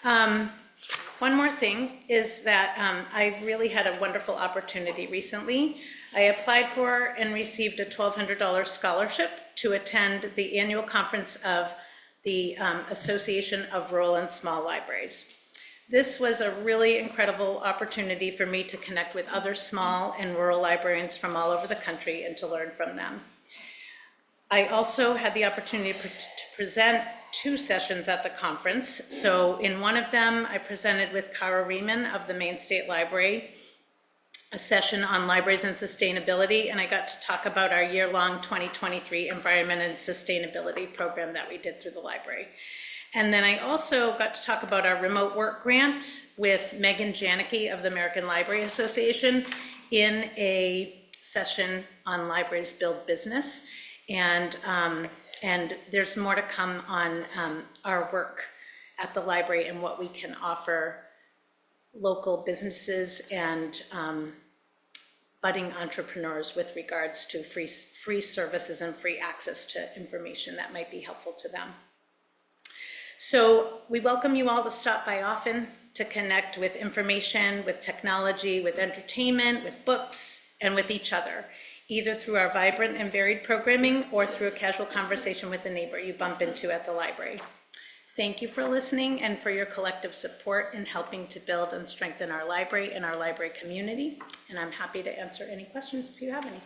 One more thing is that I really had a wonderful opportunity recently. I applied for and received a $1,200 scholarship to attend the annual conference of the Association of Rural and Small Libraries. This was a really incredible opportunity for me to connect with other small and rural librarians from all over the country and to learn from them. I also had the opportunity to present 2 sessions at the conference. So in one of them, I presented with Cara Riemann of the Maine State Library, a session on libraries and sustainability, and I got to talk about our year-long 2023 Environment and Sustainability program that we did through the library. And then I also got to talk about our remote work grant with Megan Janicki of the American Library Association in a session on Libraries Build Business. And there's more to come on our work at the library and what we can offer local businesses and budding entrepreneurs with regards to free services and free access to information that might be helpful to them. So we welcome you all to stop by often to connect with information, with technology, with entertainment, with books, and with each other, either through our vibrant and varied programming or through a casual conversation with a neighbor you bump into at the library. Thank you for listening and for your collective support in helping to build and strengthen our library and our library community. And I'm happy to answer any questions if you have any.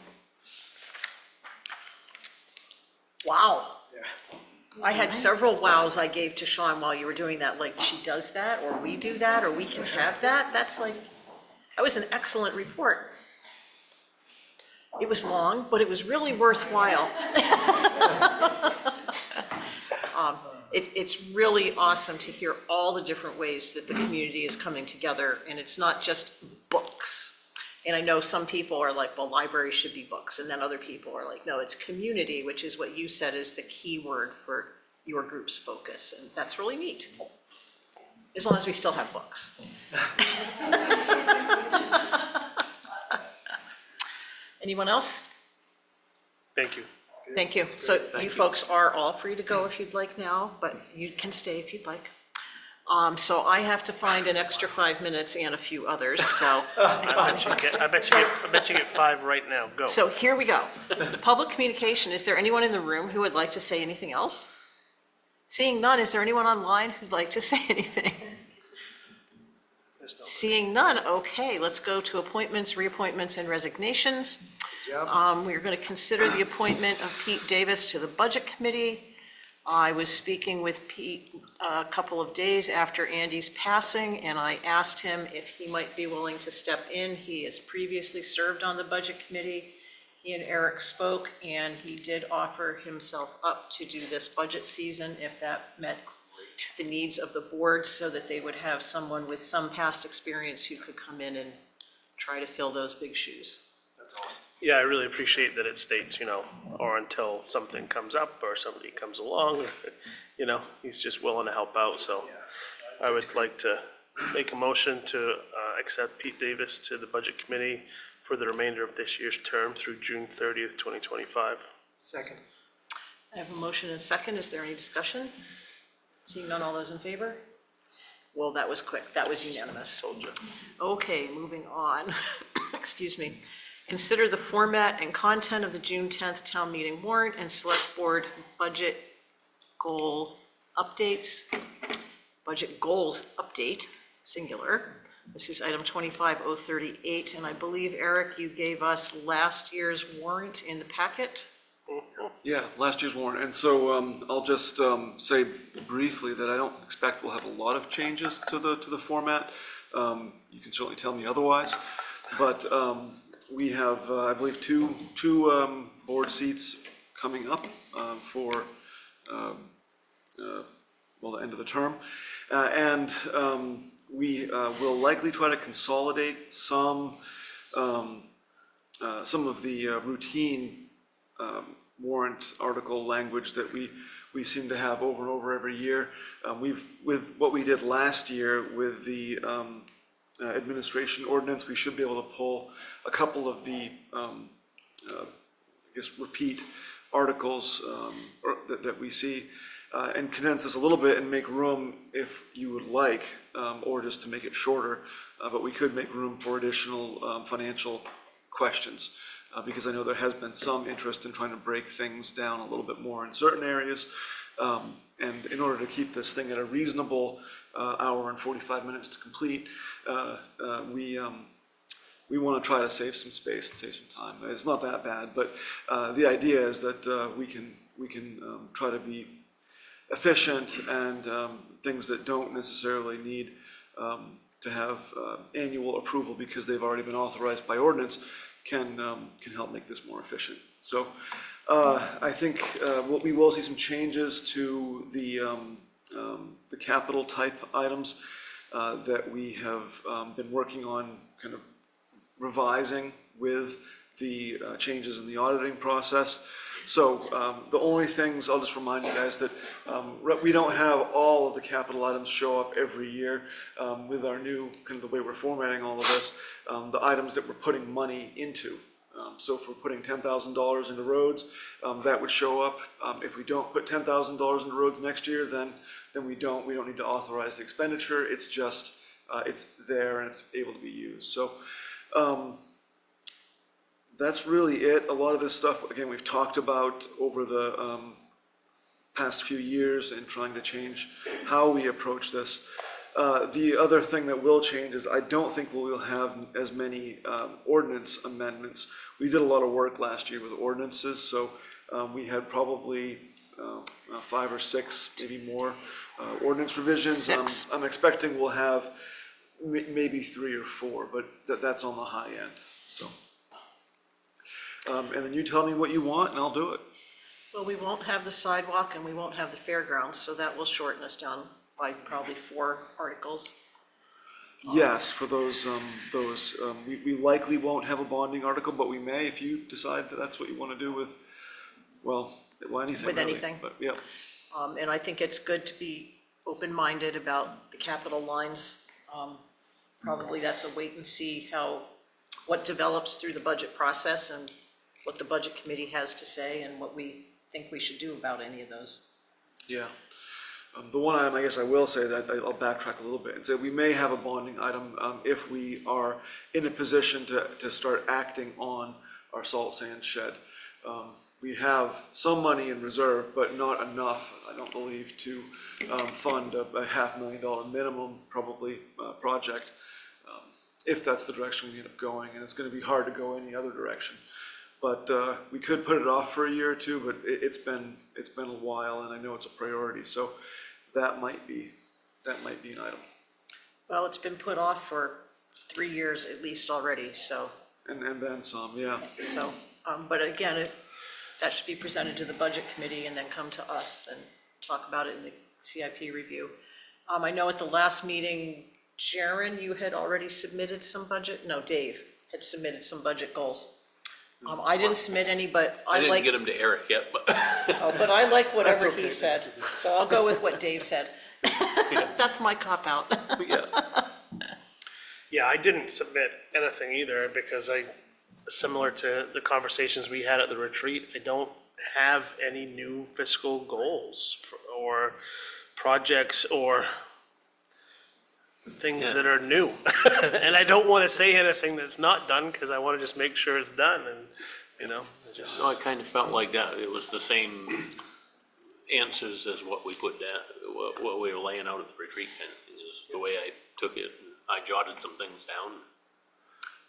Wow. I had several wows I gave to Sean while you were doing that, like she does that, or we do that, or we can have that. That's like, that was an excellent report. It was long, but it was really worthwhile. It's really awesome to hear all the different ways that the community is coming together, and it's not just books. And I know some people are like, well, libraries should be books, and then other people are like, no, it's community, which is what you said is the key word for your group's focus, and that's really neat. As long as we still have books. Anyone else? Thank you. Thank you. So you folks are all free to go if you'd like now, but you can stay if you'd like. So I have to find an extra 5 minutes and a few others, so. I bet you get 5 right now. Go. So here we go. Public communication, is there anyone in the room who would like to say anything else? Seeing none, is there anyone online who'd like to say anything? Seeing none, okay, let's go to appointments, reappointments, and resignations. We're going to consider the appointment of Pete Davis to the Budget Committee. I was speaking with Pete a couple of days after Andy's passing, and I asked him if he might be willing to step in. He has previously served on the Budget Committee. He and Eric spoke, and he did offer himself up to do this budget season if that met the needs of the board, so that they would have someone with some past experience who could come in and try to fill those big shoes. That's awesome. Yeah, I really appreciate that it states, or until something comes up or somebody comes along, he's just willing to help out, so. I would like to make a motion to accept Pete Davis to the Budget Committee for the remainder of this year's term through June 30th, 2025. Second. I have a motion and a second. Is there any discussion? Seeing none, all those in favor? Well, that was quick. That was unanimous. Told you. Okay, moving on. Excuse me. Consider the format and content of the June 10th town meeting warrant and select board budget goal updates. Budget goals update, singular. This is item 25038, and I believe, Eric, you gave us last year's warrant in the packet. Yeah, last year's warrant, and so I'll just say briefly that I don't expect we'll have a lot of changes to the format. You can certainly tell me otherwise, but we have, I believe, two board seats coming up for the end of the term, and we will likely try to consolidate some of the routine warrant article language that we seem to have over and over every year. With what we did last year with the administration ordinance, we should be able to pull a couple of the, repeat articles that we see and condense this a little bit and make room, if you would like, or just to make it shorter, but we could make room for additional financial questions. Because I know there has been some interest in trying to break things down a little bit more in certain areas. And in order to keep this thing at a reasonable hour and 45 minutes to complete, we want to try to save some space and save some time. It's not that bad, but the idea is that we can try to be efficient, and things that don't necessarily need to have annual approval because they've already been authorized by ordinance can help make this more efficient. So I think we will see some changes to the capital type items that we have been working on kind of revising with the changes in the auditing process. So the only things, I'll just remind you guys that we don't have all of the capital items show up every year with our new, kind of the way we're formatting all of this, the items that we're putting money into So if we're putting $10,000 into roads, that would show up. If we don't put $10,000 into roads next year, then we don't need to authorize the expenditure. It's just, it's there and it's able to be used. So that's really it. A lot of this stuff, again, we've talked about over the past few years and trying to change how we approach this. The other thing that will change is I don't think we'll have as many ordinance amendments. We did a lot of work last year with ordinances, so we had probably 5 or 6, maybe more ordinance revisions. 6. I'm expecting we'll have maybe 3 or 4, but that's on the high end, so. And then you tell me what you want and I'll do it. Well, we won't have the sidewalk and we won't have the fairgrounds, so that will shorten us down by probably 4 articles. Yes, for those, we likely won't have a bonding article, but we may if you decide that that's what you want to do with, well, anything With really, anything. but yeah. And I think it's good to be open-minded about the capital lines. Probably that's a wait and see what develops through the budget process and what the budget committee has to say and what we think we should do about any of those. Yeah. The one item, I guess I will say that I'll backtrack a little bit and say we may have a bonding item if we are in a position to start acting on our salt sand shed. We have some money in reserve, but not enough, I don't believe, to fund a $500,000 minimum probably project, if that's the direction we end up going, and it's going to be hard to go any other direction. But we could put it off for a year or two, but it's been a while, and I know it's a priority, so that might be an item. Well, it's been put off for 3 years at least already, so. And then some, yeah. So, but again, that should be presented to the budget committee and then come to us and talk about it in the CIP review. I know at the last meeting, Sharon, you had already submitted some Dave had submitted some budget goals. I didn't submit any, but I I didn't like, get them to Eric yet, but but I like whatever he said, so I'll go with what Dave said. That's my cop-out. yeah. Yeah, I didn't submit anything either because similar to the conversations we had at the retreat, I don't have any new fiscal goals or projects or things that are new. And I don't want to say anything that's not done because I want to just make sure it's done and, I just. No, I kind of felt like that. It was the same answers as what we put down, what we were laying out at the retreat, and is the way I took it. I jotted some things down.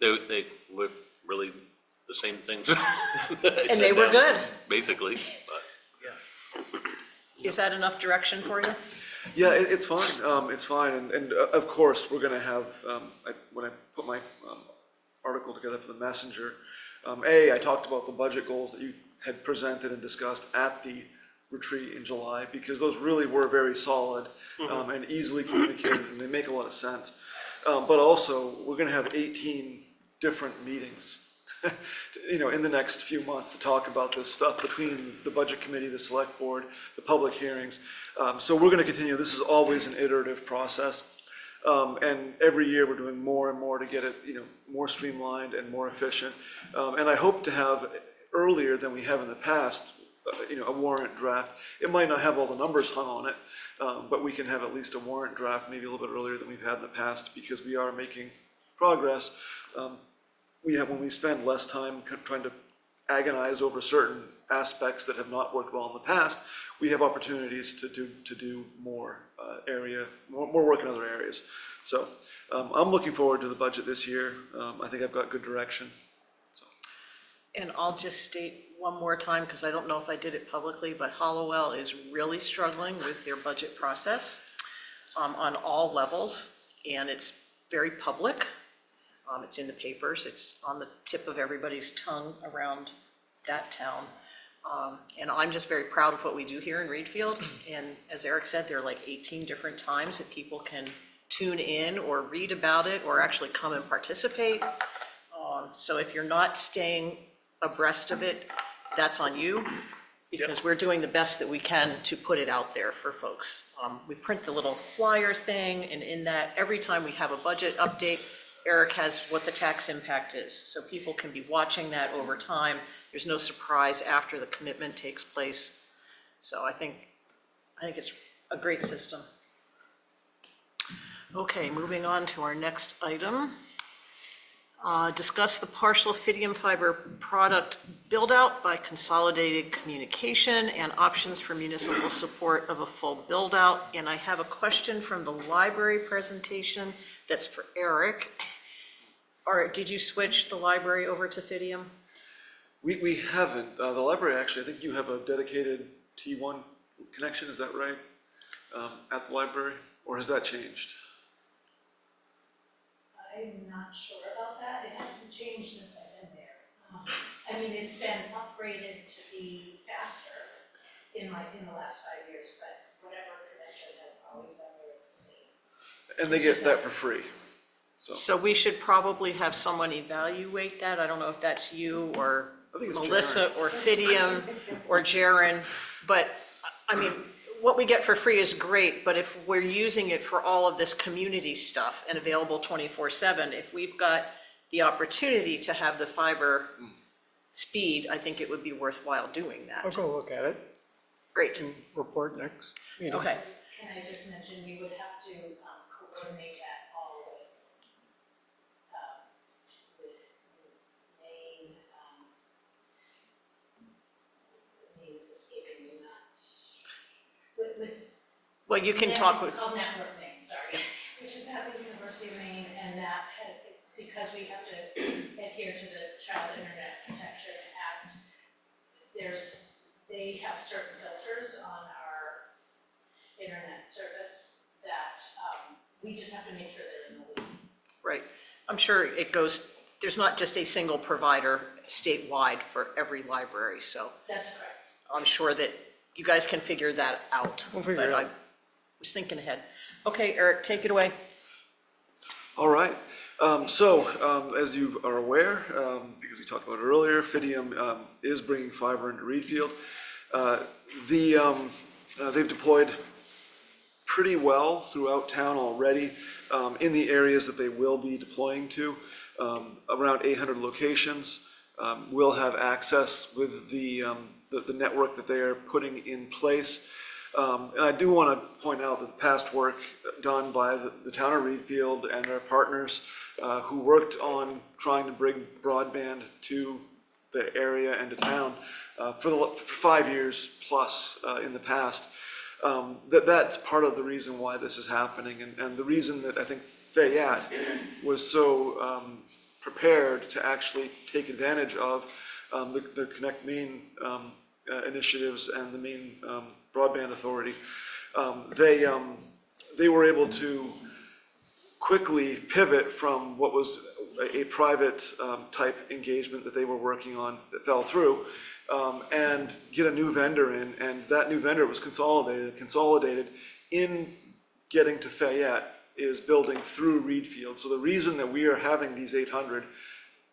They were really the same things. And they were good. Basically, but. Is that enough direction for you? Yeah, it's fine, it's fine, and of course, we're gonna have, when I put my article together for the Messenger, I talked about the budget goals that you had presented and discussed at the retreat in July, because those really were very solid and easily communicated, and they make a lot of sense. But also, we're gonna have 18 different meetings, in the next few months to talk about this stuff between the budget committee, the select board, the public hearings. So we're gonna continue. This is always an iterative process. And every year we're doing more and more to get it, more streamlined and more efficient. And I hope to have earlier than we have in the past, a warrant draft. It might not have all the numbers hung on it, but we can have at least a warrant draft maybe a little bit earlier than we've had in the past because we are making progress. When we spend less time trying to agonize over certain aspects that have not worked well in the past, we have opportunities to do more more work in other areas. So I'm looking forward to the budget this year. I think I've got good direction. So. And I'll just state one more time, because I don't know if I did it publicly, but Hollowell is really struggling with their budget process on all levels, and it's very public. It's in the papers, it's on the tip of everybody's tongue around that town. And I'm just very proud of what we do here in Readfield. And as Eric said, there are like 18 different times that people can tune in or read about it or actually come and participate. So if you're not staying abreast of it, that's on you, because we're doing the best that we can to put it out there for folks. We print the little flyer thing, and in that, every time we have a budget update, Eric has what the tax impact is, so people can be watching that over time. There's no surprise after the commitment takes place. So I think it's a great system. Okay, moving on to our next item. Discuss the partial Fidium fiber product build-out by Consolidated Communication and options for municipal support of a full build-out. And I have a question from the library presentation that's for Eric. Or did you switch the library over to Fidium? We haven't. The library, actually, I think you have a dedicated T1 connection, is that right? At the library, or has that changed? I'm not sure about that. It hasn't changed since I've been there. I mean, it's been upgraded to be faster in the last 5 years, but whatever connection has always been there, it's the same. And they get that for free, so. So we should probably have someone evaluate that. I don't know if that's you or I think it's Melissa or Fidium or Jaren. But, I mean, what we get for free is great, but if we're using it for all of this community stuff and available 24/7, if we've got the opportunity to have the fiber speed, I think it would be worthwhile doing I'll that. go look at it Great. and report next meeting. Okay. Can I just mention, we would have to coordinate that all with Maine, the name is escaping me, with Well, you can talk It's with, called Network Maine, sorry, which is at the University of Maine, and that had, because we have to adhere to the Child Internet Protection Act, they have certain filters on our internet service that, we just have to make sure they're in the loop. right. I'm sure it goes, there's not just a single provider statewide for every library, so That's correct. I'm sure that you guys can figure that out. We'll figure it But I out. was thinking ahead. Okay, Eric, take it away. All right. As you are aware, because we talked about it earlier, Fidium is bringing fiber into Readfield. They've deployed pretty well throughout town already in the areas that they will be deploying to. Around 800 locations will have access with the network that they are putting in place. And I do want to point out that the past work done by the town of Readfield and our partners who worked on trying to bring broadband to the area and to town for 5 years plus in the past, that's part of the reason why this is happening. And the reason that I think Fayette was so prepared to actually take advantage of the Connect Maine initiatives and the Maine Broadband Authority, they were able to quickly pivot from what was a private type engagement that they were working on that fell through, and get a new vendor in, and that new vendor was consolidated in getting to Fayette is building through Readfield. So the reason that we are having these 800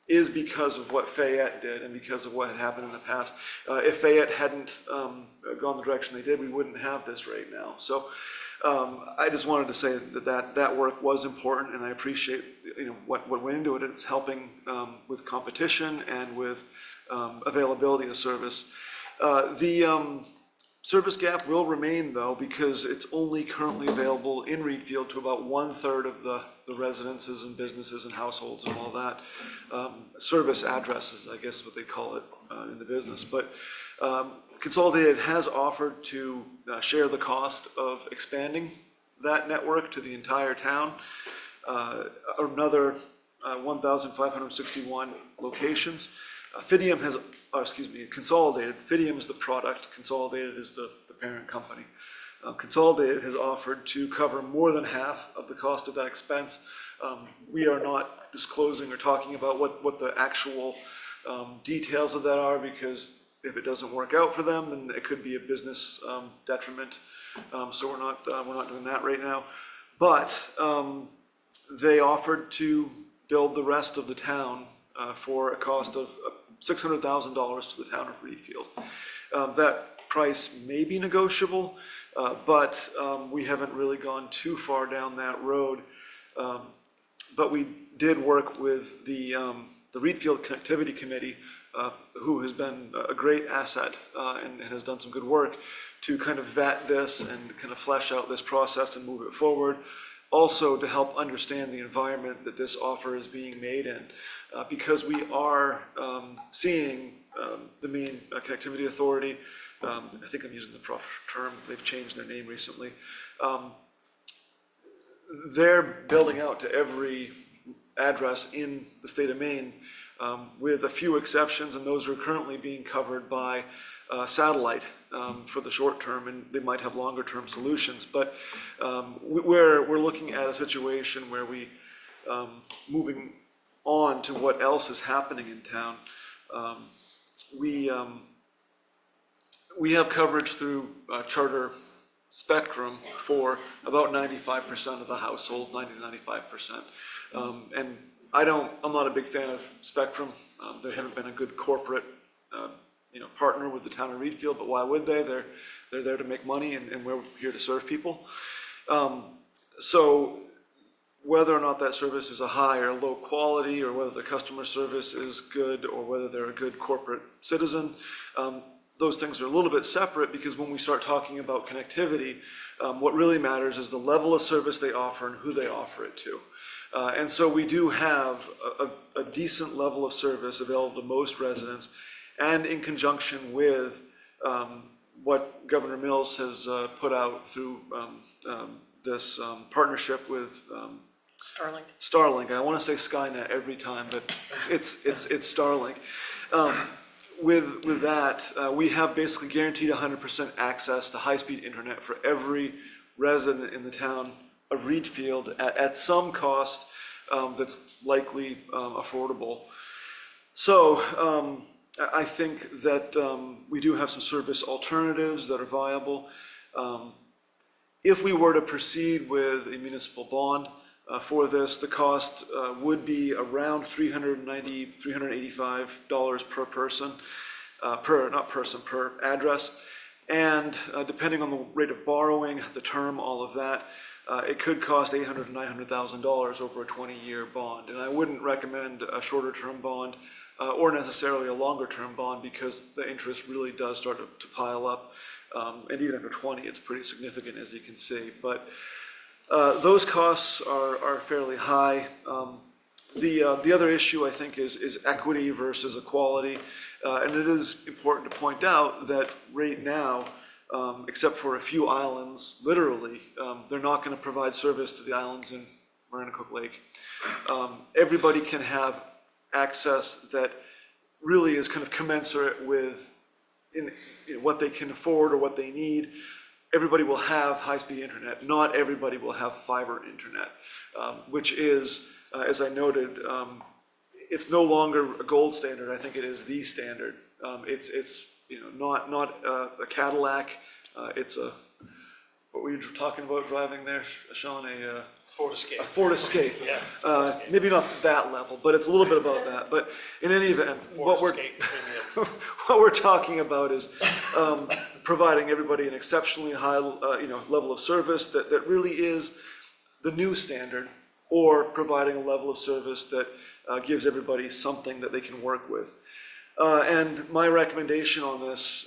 is because of what Fayette did and because of what had happened in the past. If Fayette hadn't gone the direction they did, we wouldn't have this right now. So I just wanted to say that work was important, and I appreciate what went into it. It's helping with competition and with availability of service. The service gap will remain, though, because it's only currently available in Readfield to about 1/3 of the residences and businesses and households and all that. Service addresses, I guess is what they call it in the business. But Consolidated has offered to share the cost of expanding that network to the entire town. Another 1,561 locations. Consolidated, Fidium is the product, Consolidated is the parent company. Consolidated has offered to cover more than half of the cost of that expense. We are not disclosing or talking about what the actual details of that are, because if it doesn't work out for them, then it could be a business detriment. So we're not doing that right now. But they offered to build the rest of the town for a cost of $600,000 to the town of Readfield. That price may be negotiable, but we haven't really gone too far down that road. But we did work with the Readfield Connectivity Committee, who has been a great asset and has done some good work to kind of vet this and kind of flesh out this process and move it forward. Also to help understand the environment that this offer is being made in, because we are seeing the Maine Connectivity Authority, I think I'm using the proper term, they've changed their name recently. They're building out to every address in the state of Maine, with a few exceptions, and those are currently being covered by satellite for the short term, and they might have longer term solutions. But we're looking at a situation where moving on to what else is happening in town, we have coverage through Charter Spectrum for about 95% of the households, 90 to 95%. And I'm not a big fan of Spectrum. They haven't been a good corporate, partner with the town of Readfield, but why would they? They're there to make money, and we're here to serve people. So whether or not that service is a high or low quality, or whether the customer service is good, or whether they're a good corporate citizen, those things are a little bit separate, because when we start talking about connectivity, what really matters is the level of service they offer and who they offer it to. And so we do have a decent level of service available to most residents, and in conjunction with what Governor Mills has put out through this partnership with Starlink. I want to say Skynet every time, but it's Starlink. With that, we have basically guaranteed 100% access to high-speed internet for every resident in the town of Readfield at some cost that's likely affordable. So I think that we do have some service alternatives that are viable. If we were to proceed with a municipal bond for this, the cost would be around $385 per person, per address. And depending on the rate of borrowing, the term, all of that, it could cost $800,000 to $900,000 over a 20-year bond. And I wouldn't recommend a shorter term bond or necessarily a longer term bond, because the interest really does start to pile up. And even after 20, it's pretty significant, as you can see. But those costs are fairly high. The other issue, I think, is equity versus equality. And it is important to point out that right now, except for a few islands, literally, they're not going to provide service to the islands in Maranacook Lake. Everybody can have access that really is kind of commensurate with what they can afford or what they need. Everybody will have high-speed internet. Not everybody will have fiber internet, which is, as I noted, it's no longer a gold standard. I think it is the standard. It's not a Cadillac. It's what were you talking about driving there, Sean? Ford Escape. A Ford Escape. Yes. Maybe not that level, but it's a little bit about that. But in any event, what we're talking about is providing everybody an exceptionally high, level of service that really is the new standard, or providing a level of service that gives everybody something that they can work with. And my recommendation on this,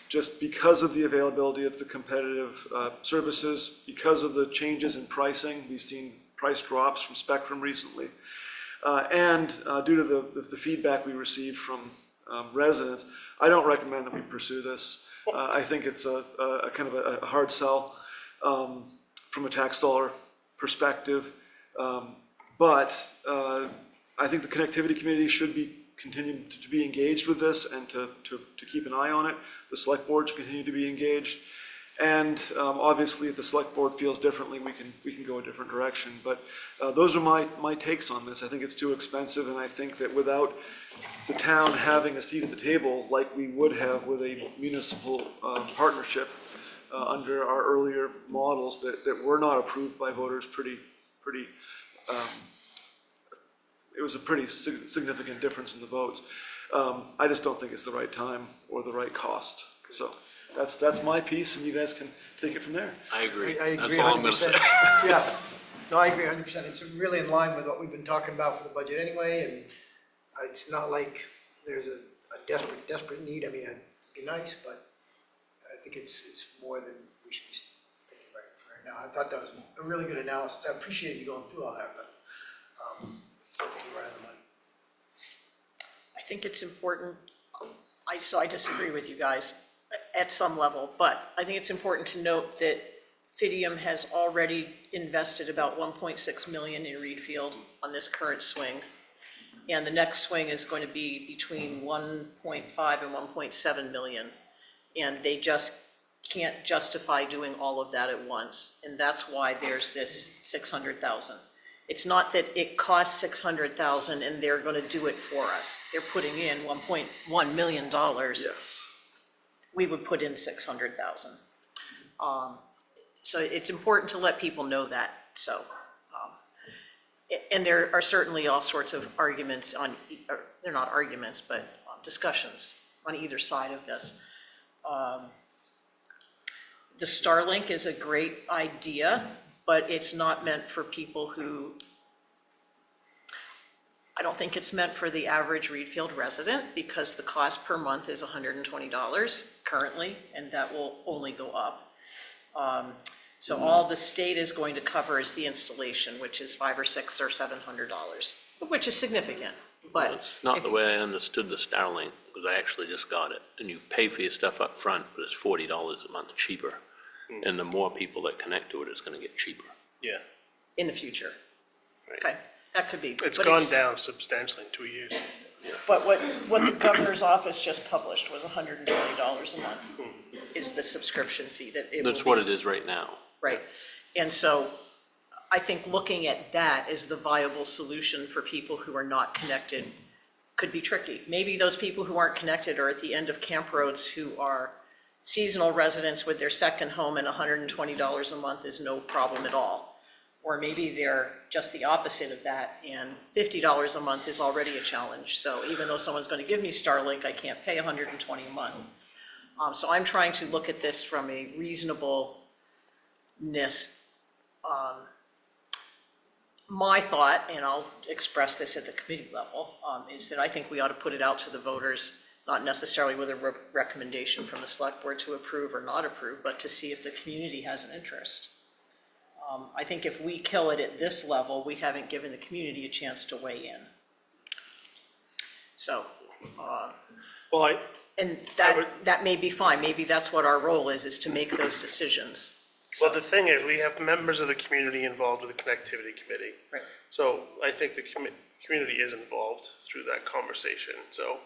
just because of the availability of the competitive services, because of the changes in pricing, we've seen price drops from Spectrum recently, and due to the feedback we received from residents, I don't recommend that we pursue this. I think it's a kind of a hard sell from a tax dollar perspective, but I think the connectivity committee should be continue to be engaged with this, and to keep an eye on it. The select board should continue to be engaged. And obviously, if the select board feels differently, we can go a different direction. But those are my takes on this. I think it's too expensive, and I think that without the town having a seat at the table, like we would have with a municipal partnership under our earlier models that were not approved by voters, it was a pretty significant difference in the votes. I just don't think it's the right time or the right cost. So that's my piece, and you guys can take it from there. I agree. I That's agree all I'm gonna say. 100%. Yeah, No, I agree 100%. It's really in line with what we've been talking about for the budget anyway, and it's not like there's a desperate need. I mean, it'd be nice, but I think it's more than we should be thinking right now. I thought that was a really good analysis. I appreciate you going through all that, but I think you're right on the money. I think it's important, so I disagree with you guys at some level, but I think it's important to note that Fidium has already invested about 1.6 million in Readfield on this current swing. And the next swing is going to be between 1.5 and 1.7 million. And they just can't justify doing all of that at once. And that's why there's this 600,000. It's not that it costs 600,000 and they're gonna do it for us. They're putting in $1.1 million. Yes. We would put in 600,000. So it's important to let people know that, so. And there are certainly all sorts of arguments on, or they're not arguments, but discussions on either side of this. The Starlink is a great idea, but it's not meant for people who, I don't think it's meant for the average Readfield resident, because the cost per month is $120 currently, and that will only go up. So all the state is going to cover is the installation, which is $500 or $600 or $700, which is significant, but. It's not the way I understood the Starlink, because I actually just got it, and you pay for your stuff up front, but it's $40 a month cheaper. And the more people that connect to it, it's gonna get cheaper. Yeah, In the future. Right. Okay, that could be. it's but gone down substantially in 2 years. But what the governor's office just published was $120 a month is the subscription fee that it will That's be. what it is right now. Right, and so I think looking at that as the viable solution for people who are not connected could be tricky. Maybe those people who aren't connected are at the end of Camp Roads who are seasonal residents with their second home, and $120 a month is no problem at all. Or maybe they're just the opposite of that, and $50 a month is already a challenge. So even though someone's gonna give me Starlink, I can't pay $120 a month. So I'm trying to look at this from a reasonableness. My thought, and I'll express this at the committee level, is that I think we ought to put it out to the voters, not necessarily with a recommendation from the select board to approve or not approve, but to see if the community has an interest. I think if we kill it at this level, we haven't given the community a chance to weigh in. So, Well, and I would- that may be fine, maybe that's what our role is to make those decisions. well, the thing is, we have members of the community involved with the connectivity committee. Right. So I think the community is involved through that conversation, so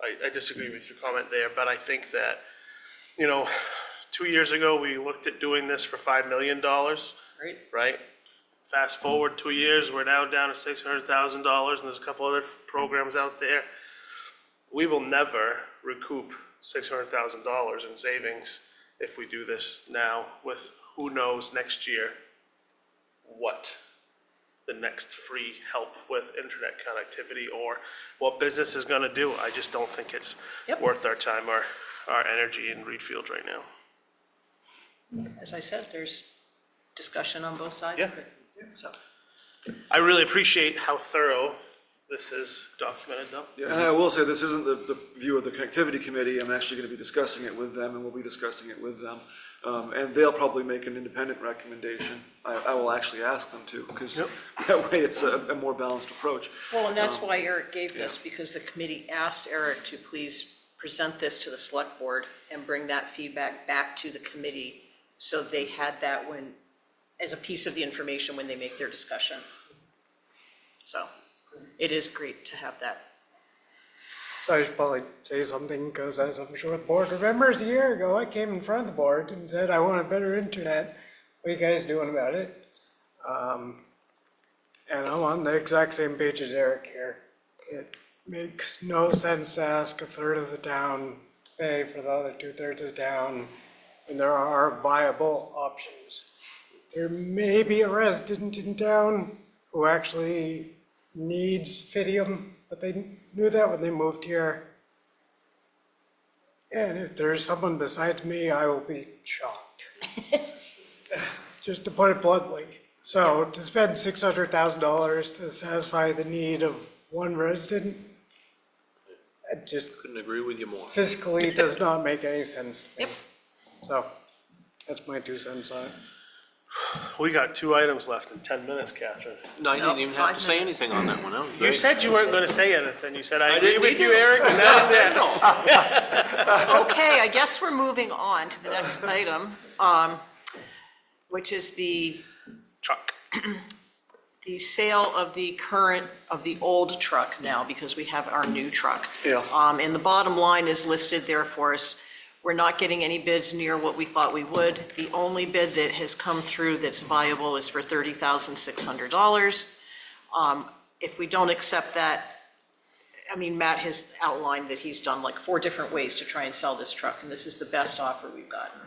I disagree with your comment there, but I think that, 2 years ago, we looked at doing this for $5 million, Right? right? Fast forward 2 years, we're now down to $600,000, and there's a couple other programs out there. We will never recoup $600,000 in savings if we do this now with who knows next year what the next free help with internet connectivity or what business is gonna do. I just don't think it's Yep. worth our time, our energy in Readfield right now. As I said, there's discussion on both sides of it, so. I really appreciate how thorough this is documented though. Yeah, and I will say, this isn't the view of the connectivity committee. I'm actually gonna be discussing it with them, and we'll be discussing it with them. And they'll probably make an independent recommendation. I will actually ask them to, because that way it's a more balanced approach. Well, and that's why Eric gave this, because the committee asked Eric to please present this to the select board and bring that feedback back to the committee, so they had that as a piece of the information when they make their discussion. So, it is great to have that. So I should probably say something, because as I'm sure the board remembers, a year ago, I came in front of the board and said, I want a better internet. What are you guys doing about it? And I'm on the exact same page as Eric here. It makes no sense to ask a third of the town to pay for the other 2/3 of the town, and there are viable options. There may be a resident in town who actually needs Fidium, but they knew that when they moved here. And if there's someone besides me, I will be shocked. Just to put it bluntly. So to spend $600,000 to satisfy the need of one resident, it just Couldn't agree with you more. fiscally does not make any sense to me. Yep. So that's my 2 cents on it. We got 2 items left in 10 minutes, Catherine. No, I No, didn't even have to 5 say minutes. anything on that one, that was You great. said you weren't gonna say anything. You said, I agree didn't with need you, to. Eric, and that's it. Okay, I guess we're moving on to the next item, which is the Chuck. sale of the old truck now, because we have our new truck. Yeah. And the bottom line is listed there for us. We're not getting any bids near what we thought we would. The only bid that has come through that's viable is for $30,600. If we don't accept that, I mean, Matt has outlined that he's done like 4 different ways to try and sell this truck, and this is the best offer we've gotten.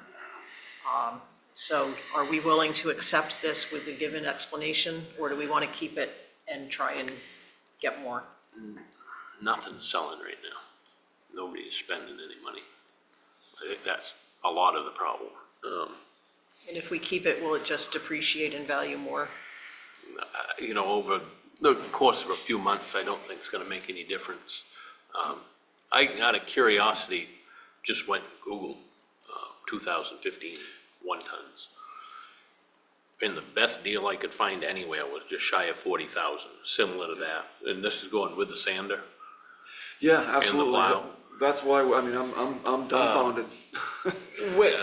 So are we willing to accept this with the given explanation, or do we want to keep it and try and get more? Nothing's selling right now. Nobody's spending any money. I think that's a lot of the problem. And if we keep it, will it just depreciate in value more? You know, over the course of a few months, I don't think it's gonna make any difference. I, out of curiosity, just went and Googled, 2015 one-tons. And the best deal I could find anywhere was just shy of 40,000, similar to that. And this is going with the sander. Yeah, absolutely. plow. That's why, I mean, I'm dumbfounded.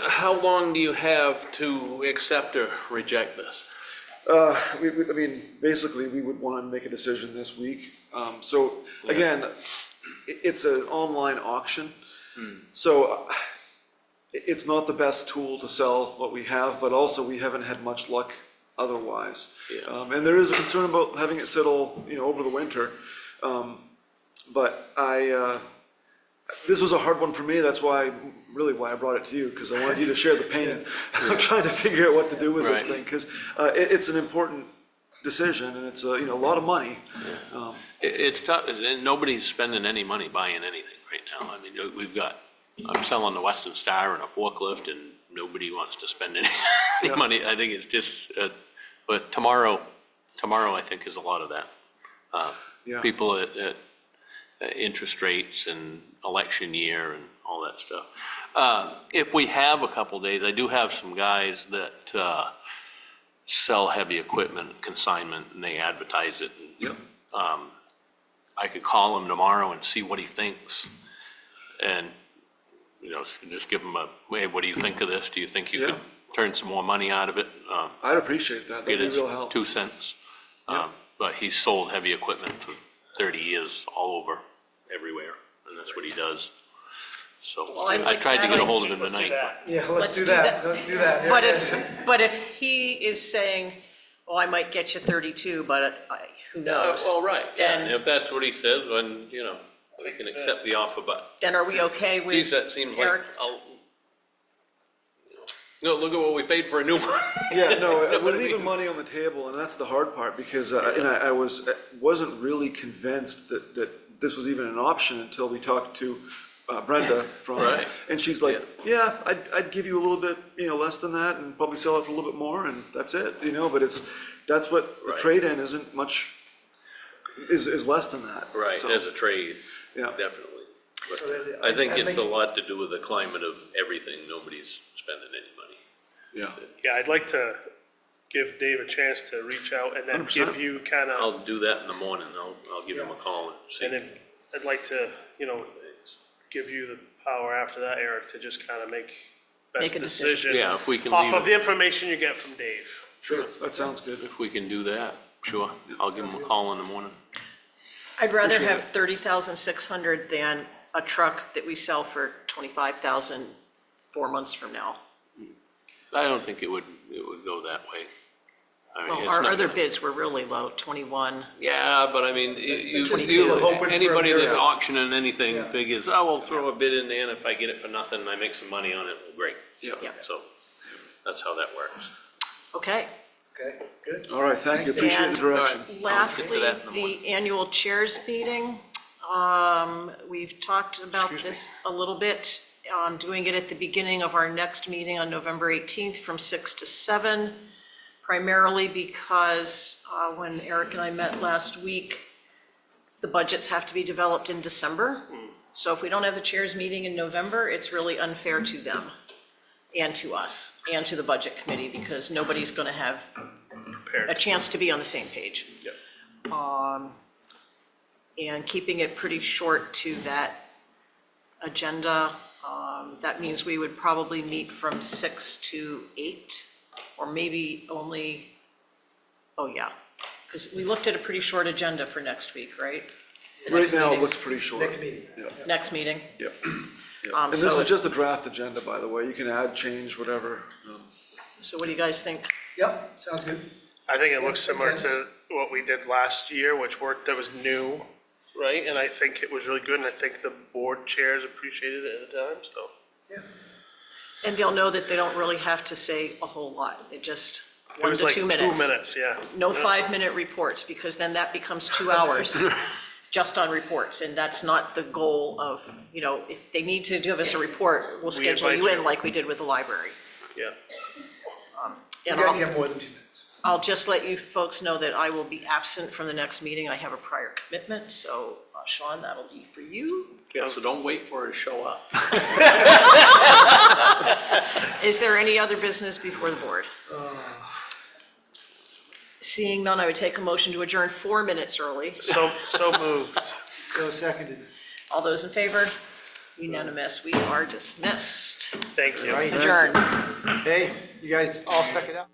How long do you have to accept or reject this? I mean, basically, we would want to make a decision this week. So again, it's an online auction. So it's not the best tool to sell what we have, but also we haven't had much luck otherwise. Yeah. And there is a concern about having it sit all, over the winter. But this was a hard one for me. That's why I brought it to you, because I wanted you to share the pain. I'm trying to figure out what to do with this Right. thing, because it's an important decision, and it's a lot of money. It's tough, and nobody's spending any money buying anything right now. I mean, I'm selling the Western Star and a forklift, and nobody wants to spend any money. I think it's just, but tomorrow, I think, is a lot of that. Yeah. People at interest rates and election year and all that stuff. If we have a couple days, I do have some guys that sell heavy equipment, consignment, and they advertise it. Yep. I could call him tomorrow and see what he thinks. And, just give him hey, what do you think of this? Do you think you could turn some more money out of it? I'd appreciate that. That'd Get be his real help. 2 cents. But he's sold heavy equipment for 30 years all over, everywhere, and that's what he does. So Well, I'd I like tried to that. get a hold of him Let's do tonight. that. Yeah, Let's do that. Let's do that. But if he is saying, well, I might get you 32, but who knows? Well, right, yeah, Then- and if that's what he says, then, we can accept the offer, but Then are we okay with geez, that seems like, Eric? look at what we paid for a new one. Yeah, no, Know we're what I leaving mean? money on the table, and that's the hard part, because, and I wasn't really convinced that this was even an option until we talked to Brenda from, Right. and she's like, yeah, I'd give you a little bit, less than that, and probably sell it for a little bit more, and that's it, but that's what the Right. trade-in isn't much, is less than that. Right, So, as a trade, Yeah. definitely. But So that- I think that it's makes- a lot to do with the climate of everything. Nobody's spending any money. Yeah, Yeah, I'd like to give Dave a chance to reach out and then 100%. give you kind of, I'll do that in the morning. I'll give him a call and see. and then I'd like to, give you the power after that, Eric, to just kind of make Make best a decision. decision. Yeah, if we can Off leave of it, the information you get from Dave. sure, that sounds good. if we can do that, sure. I'll give him a call in the morning. I'd rather Appreciate have 30,600 than a truck that we sell for 25,000 4 months from now. I don't think it would go that way. I mean, Well, it's our not other gonna- bids were really low, 21. Yeah, but I mean, hoping for a anybody that's miracle. auctioning anything Yeah. figures, oh, we'll throw a bid in there, and if I get it for nothing, and I make some money on it, well, great. Yeah. Yeah. So, that's how that works. Okay. Okay, good. All right, thank you, Thanks, appreciate And the direction. lastly, that in the morning. the annual chairs meeting. We've talked about this a little bit, doing it at the beginning of our next meeting on November 18th from 6 to 7. primarily because when Eric and I met last week, the budgets have to be developed in December. So if we don't have the chairs meeting in November, it's really unfair to them and to us and to the budget committee because nobody's gonna have a chance to be on the same page. Yep. And keeping it pretty short to that agenda, that means we would probably meet from 6 to 8, or maybe only, oh yeah, because we looked at a pretty short agenda for next week, right? The Right next now, it meeting- looks pretty short. Next meeting. Yeah, Next meeting. yeah. Yeah. And this so is just a draft agenda, by the way. You can add, change, whatever. So what do you guys think? Yep, sounds good. I think it looks similar makes sense. to what we did last year, which worked, that was new, right? And I think it was really good, and I think the board chairs appreciated it at the time, so. And they'll know that they don't really have to say a whole lot. It just, It 1 was to like 2 2 minutes. minutes, yeah. No 5-minute reports, because then that becomes 2 hours just on reports, and that's not the goal of, if they need to give us a report, we'll schedule you invite in you. like we did with the library. Yeah. You And guys have more than 2 minutes. I'll just let you folks know that I will be absent from the next meeting. I have a prior commitment, so Sean, that'll be for you. Yeah, so don't wait for her to show up. Is there any other business before the board? Seeing none, I would take a motion to adjourn 4 minutes early. So moved. So seconded. All those in favor? Unanimous. We are dismissed. Thank you. Right. Adjourn. Hey, you guys all stuck it out?